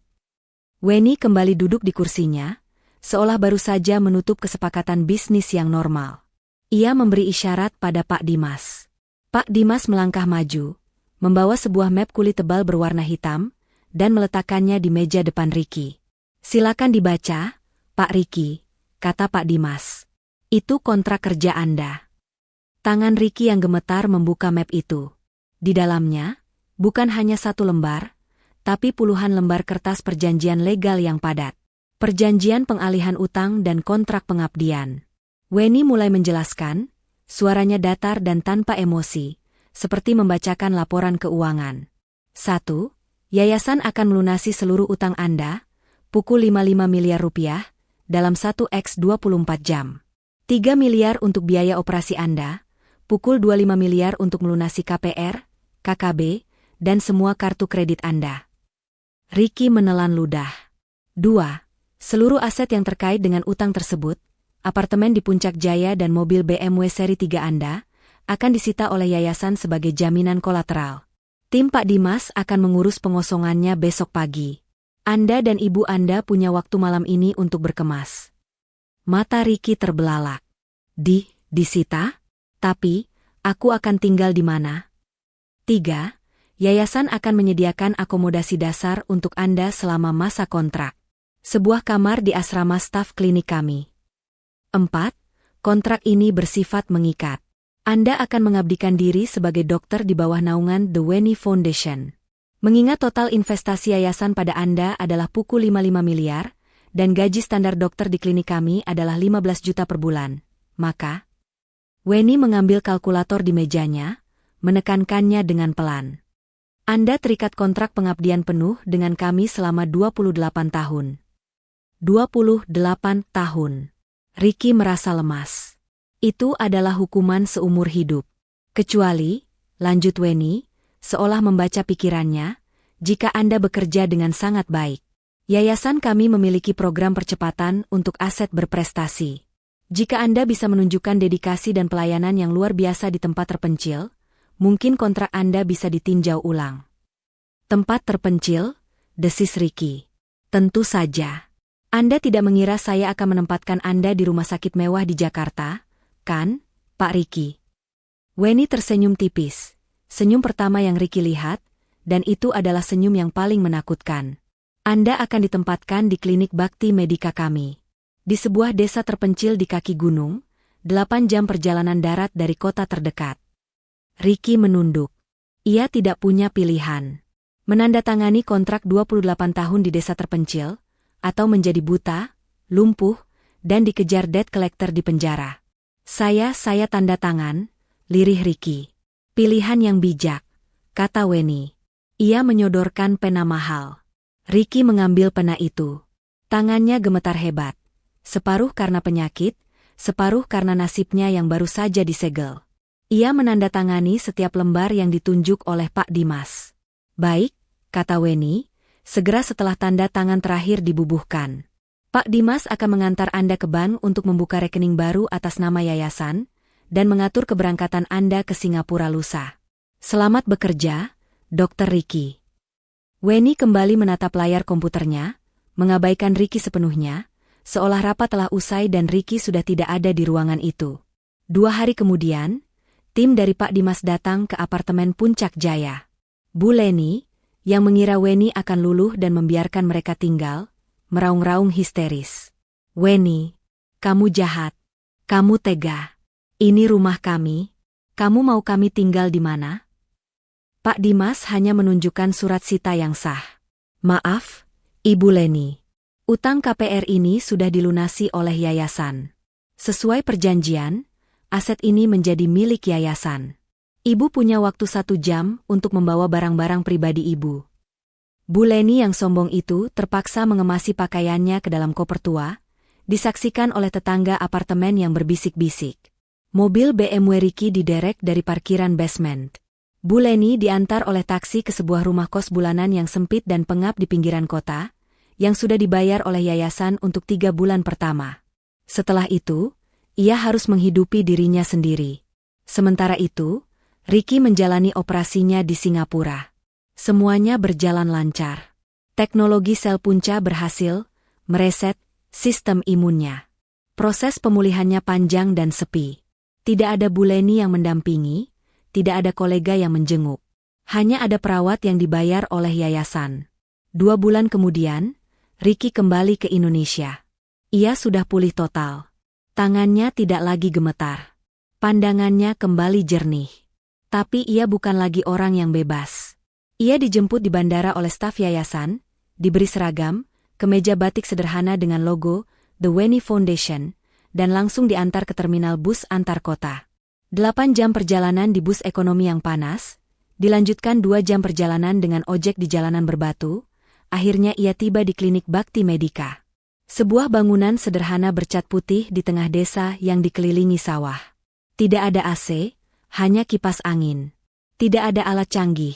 Weni kembali duduk di kursinya, seolah baru saja menutup kesepakatan bisnis yang normal. Ia memberi isyarat pada Pak Dimas. Pak Dimas melangkah maju, membawa sebuah map kulit tebal berwarna hitam, dan meletakkannya di meja depan Ricky. "Silakan dibaca, Pak Ricky," kata Pak Dimas. "Itu kontrak kerja Anda." Tangan Ricky yang gemetar membuka map itu. Di dalamnya, bukan hanya satu lembar, tapi puluhan lembar kertas perjanjian legal yang padat. Perjanjian pengalihan utang dan kontrak pengabdian. Weni mulai menjelaskan, suaranya datar dan tanpa emosi, seperti membacakan laporan keuangan. 1. Yayasan akan melunasi seluruh utang Anda, pukul 55 miliar rupiah, dalam 1x24 jam. 3 miliar untuk biaya operasi Anda, pukul 25 miliar untuk melunasi KPR, KKB, dan semua kartu kredit Anda. Ricky menelan ludah. 2. Seluruh aset yang terkait dengan utang tersebut, apartemen di Puncak Jaya dan mobil BMW seri 3 Anda, akan disita oleh yayasan sebagai jaminan kolateral. Tim Pak Dimas akan mengurus pengosongannya besok pagi. Anda dan ibu Anda punya waktu malam ini untuk berkemas. Mata Ricky terbelalak. Disita? Tapi, aku akan tinggal di mana? 3. Yayasan akan menyediakan akomodasi dasar untuk Anda selama masa kontrak. Sebuah kamar di asrama staf klinik kami. 4. Kontrak ini bersifat mengikat. Anda akan mengabdikan diri sebagai dokter di bawah naungan The Weni Foundation. Mengingat total investasi yayasan pada Anda adalah pukul 55 miliar, dan gaji standar dokter di klinik kami adalah 15 juta per bulan, maka Weni mengambil kalkulator di mejanya, menekankannya dengan pelan. Anda terikat kontrak pengabdian penuh dengan kami selama 28 tahun. 28 tahun. Ricky merasa lemas. Itu adalah hukuman seumur hidup. Kecuali, lanjut Weni, seolah membaca pikirannya, jika Anda bekerja dengan sangat baik. Yayasan kami memiliki program percepatan untuk aset berprestasi. Jika Anda bisa menunjukkan dedikasi dan pelayanan yang luar biasa di tempat terpencil, mungkin kontrak Anda bisa ditinjau ulang. Tempat terpencil, desis Ricky. Tentu saja. Anda tidak mengira saya akan menempatkan Anda di rumah sakit mewah di Jakarta, kan, Pak Ricky? Weni tersenyum tipis. Senyum pertama yang Ricky lihat, dan itu adalah senyum yang paling menakutkan. Anda akan ditempatkan di klinik bakti medika kami. Di sebuah desa terpencil di kaki gunung, 8 jam perjalanan darat dari kota terdekat. Ricky menunduk. Ia tidak punya pilihan. Menandatangani kontrak 28 tahun di desa terpencil, atau menjadi buta, lumpuh, dan dikejar debt collector di penjara. Saya tanda tangan, lirih Ricky. Pilihan yang bijak, kata Weni. Ia menyodorkan pena mahal. Ricky mengambil pena itu. Tangannya gemetar hebat. Separuh karena penyakit, separuh karena nasibnya yang baru saja disegel. Ia menandatangani setiap lembar yang ditunjuk oleh Pak Dimas. Baik, kata Weni, segera setelah tanda tangan terakhir dibubuhkan. Pak Dimas akan mengantar Anda ke bank untuk membuka rekening baru atas nama yayasan, dan mengatur keberangkatan Anda ke Singapura lusa. Selamat bekerja, Dr. Ricky. Weni kembali menatap layar komputernya, mengabaikan Ricky sepenuhnya, seolah rapat telah usai dan Ricky sudah tidak ada di ruangan itu. 2 hari kemudian, tim dari Pak Dimas datang ke apartemen Puncak Jaya. Bu Leni, yang mengira Weni akan luluh dan membiarkan mereka tinggal, meraung-raung histeris. Weni, kamu jahat. Kamu tega. Ini rumah kami. Kamu mau kami tinggal di mana? Pak Dimas hanya menunjukkan surat sita yang sah. Maaf, Ibu Leni. Utang KPR ini sudah dilunasi oleh yayasan. Sesuai perjanjian, aset ini menjadi milik yayasan. Ibu punya waktu 1 jam untuk membawa barang-barang pribadi Ibu. Bu Leni yang sombong itu terpaksa mengemasi pakaiannya ke dalam koper tua, disaksikan oleh tetangga apartemen yang berbisik-bisik. Mobil BMW Ricky diderek dari parkiran basement. Bu Leni diantar oleh taksi ke sebuah rumah kos bulanan yang sempit dan pengap di pinggiran kota, yang sudah dibayar oleh yayasan untuk 3 bulan pertama. Setelah itu, ia harus menghidupi dirinya sendiri. Sementara itu, Ricky menjalani operasinya di Singapura. Semuanya berjalan lancar. Teknologi sel punca berhasil mereset sistem imunnya. Proses pemulihannya panjang dan sepi. Tidak ada Bu Leni yang mendampingi, tidak ada kolega yang menjenguk. Hanya ada perawat yang dibayar oleh yayasan. 2 bulan kemudian, Ricky kembali ke Indonesia. Ia sudah pulih total. Tangannya tidak lagi gemetar. Pandangannya kembali jernih. Tapi ia bukan lagi orang yang bebas. Ia dijemput di bandara oleh staf yayasan, diberi seragam, kemeja batik sederhana dengan logo The Weni Foundation, dan langsung diantar ke terminal bus antar kota. 8 jam perjalanan di bus ekonomi yang panas, dilanjutkan 2 jam perjalanan dengan ojek di jalanan berbatu, akhirnya ia tiba di klinik bakti medika. Sebuah bangunan sederhana bercat putih di tengah desa yang dikelilingi sawah. Tidak ada AC, hanya kipas angin. Tidak ada alat canggih,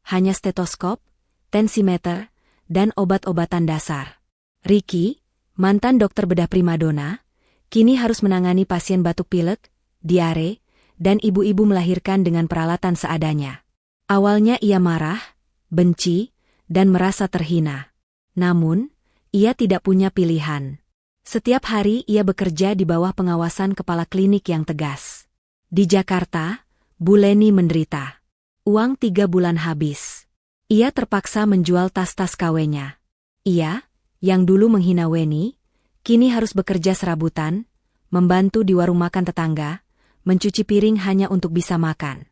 hanya stetoskop, tensimeter, dan obat-obatan dasar. Ricky, mantan dokter bedah primadona, kini harus menangani pasien batuk pilek, diare, dan ibu-ibu melahirkan dengan peralatan seadanya. Awalnya ia marah, benci, dan merasa terhina. Namun, ia tidak punya pilihan. Setiap hari ia bekerja di bawah pengawasan kepala klinik yang tegas. Di Jakarta, Bu Leni menderita. Uang 3 bulan habis. Ia terpaksa menjual tas-tas KW-nya. Ia, yang dulu menghina Weni, kini harus bekerja serabutan, membantu di warung makan tetangga, mencuci piring hanya untuk bisa makan.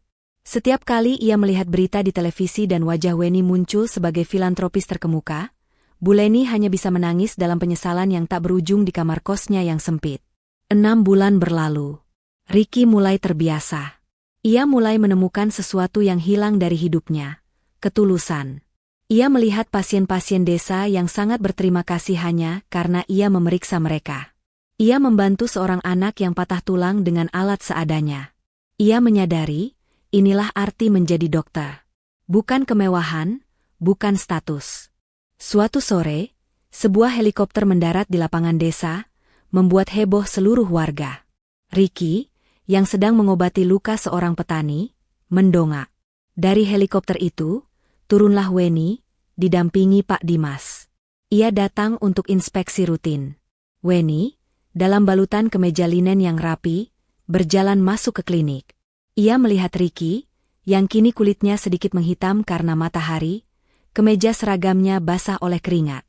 Setiap kali ia melihat berita di televisi dan wajah Weni muncul sebagai filantropis terkemuka, Bu Leni hanya bisa menangis dalam penyesalan yang tak berujung di kamar kosnya yang sempit. 6 bulan berlalu. Ricky mulai terbiasa. Ia mulai menemukan sesuatu yang hilang dari hidupnya, ketulusan. Ia melihat pasien-pasien desa yang sangat berterima kasih hanya karena ia memeriksa mereka. Ia membantu seorang anak yang patah tulang dengan alat seadanya. Ia menyadari, inilah arti menjadi dokter. Bukan kemewahan, bukan status. Suatu sore, sebuah helikopter mendarat di lapangan desa, membuat heboh seluruh warga. Ricky, yang sedang mengobati luka seorang petani, mendongak. Dari helikopter itu, turunlah Weni, didampingi Pak Dimas. Ia datang untuk inspeksi rutin. Weni, dalam balutan kemeja linen yang rapi, berjalan masuk ke klinik. Ia melihat Ricky, yang kini kulitnya sedikit menghitam karena matahari, kemeja seragamnya basah oleh keringat.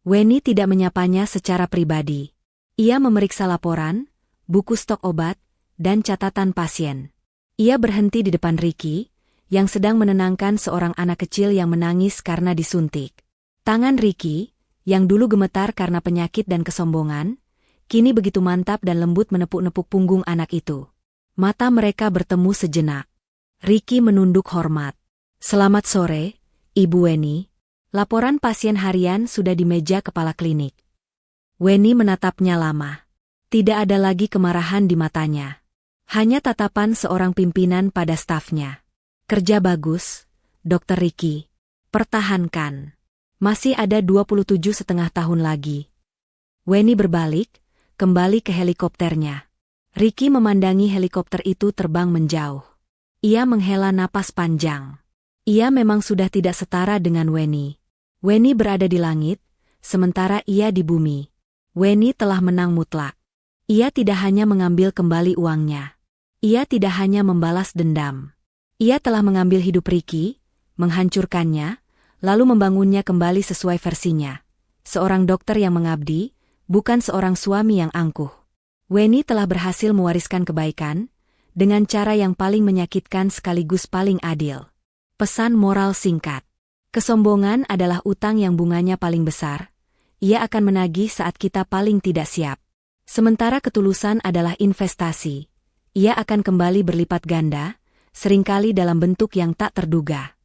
Weni tidak menyapanya secara pribadi. Ia memeriksa laporan, buku stok obat, dan catatan pasien. Ia berhenti di depan Ricky, yang sedang menenangkan seorang anak kecil yang menangis karena disuntik. Tangan Ricky, yang dulu gemetar karena penyakit dan kesombongan, kini begitu mantap dan lembut menepuk-nepuk punggung anak itu. Mata mereka bertemu sejenak. Ricky menunduk hormat. Selamat sore, Ibu Weni. Laporan pasien harian sudah di meja kepala klinik. Weni menatapnya lama. Tidak ada lagi kemarahan di matanya. Hanya tatapan seorang pimpinan pada stafnya. Kerja bagus, Dr. Ricky. Pertahankan. Masih ada 27,5 tahun lagi. Weni berbalik, kembali ke helikopternya. Ricky memandangi helikopter itu terbang menjauh. Ia menghela napas panjang. Ia memang sudah tidak setara dengan Weni. Weni berada di langit, sementara ia di bumi. Weni telah menang mutlak. Ia tidak hanya mengambil kembali uangnya. Ia tidak hanya membalas dendam. Ia telah mengambil hidup Ricky, menghancurkannya, lalu membangunnya kembali sesuai versinya. Seorang dokter yang mengabdi, bukan seorang suami yang angkuh. Weni telah berhasil mewariskan kebaikan, dengan cara yang paling menyakitkan sekaligus paling adil. Pesan moral singkat. Kesombongan adalah utang yang bunganya paling besar. Ia akan menagih saat kita paling tidak siap. Sementara ketulusan adalah investasi. Ia akan kembali berlipat ganda, seringkali dalam bentuk yang tak terduga.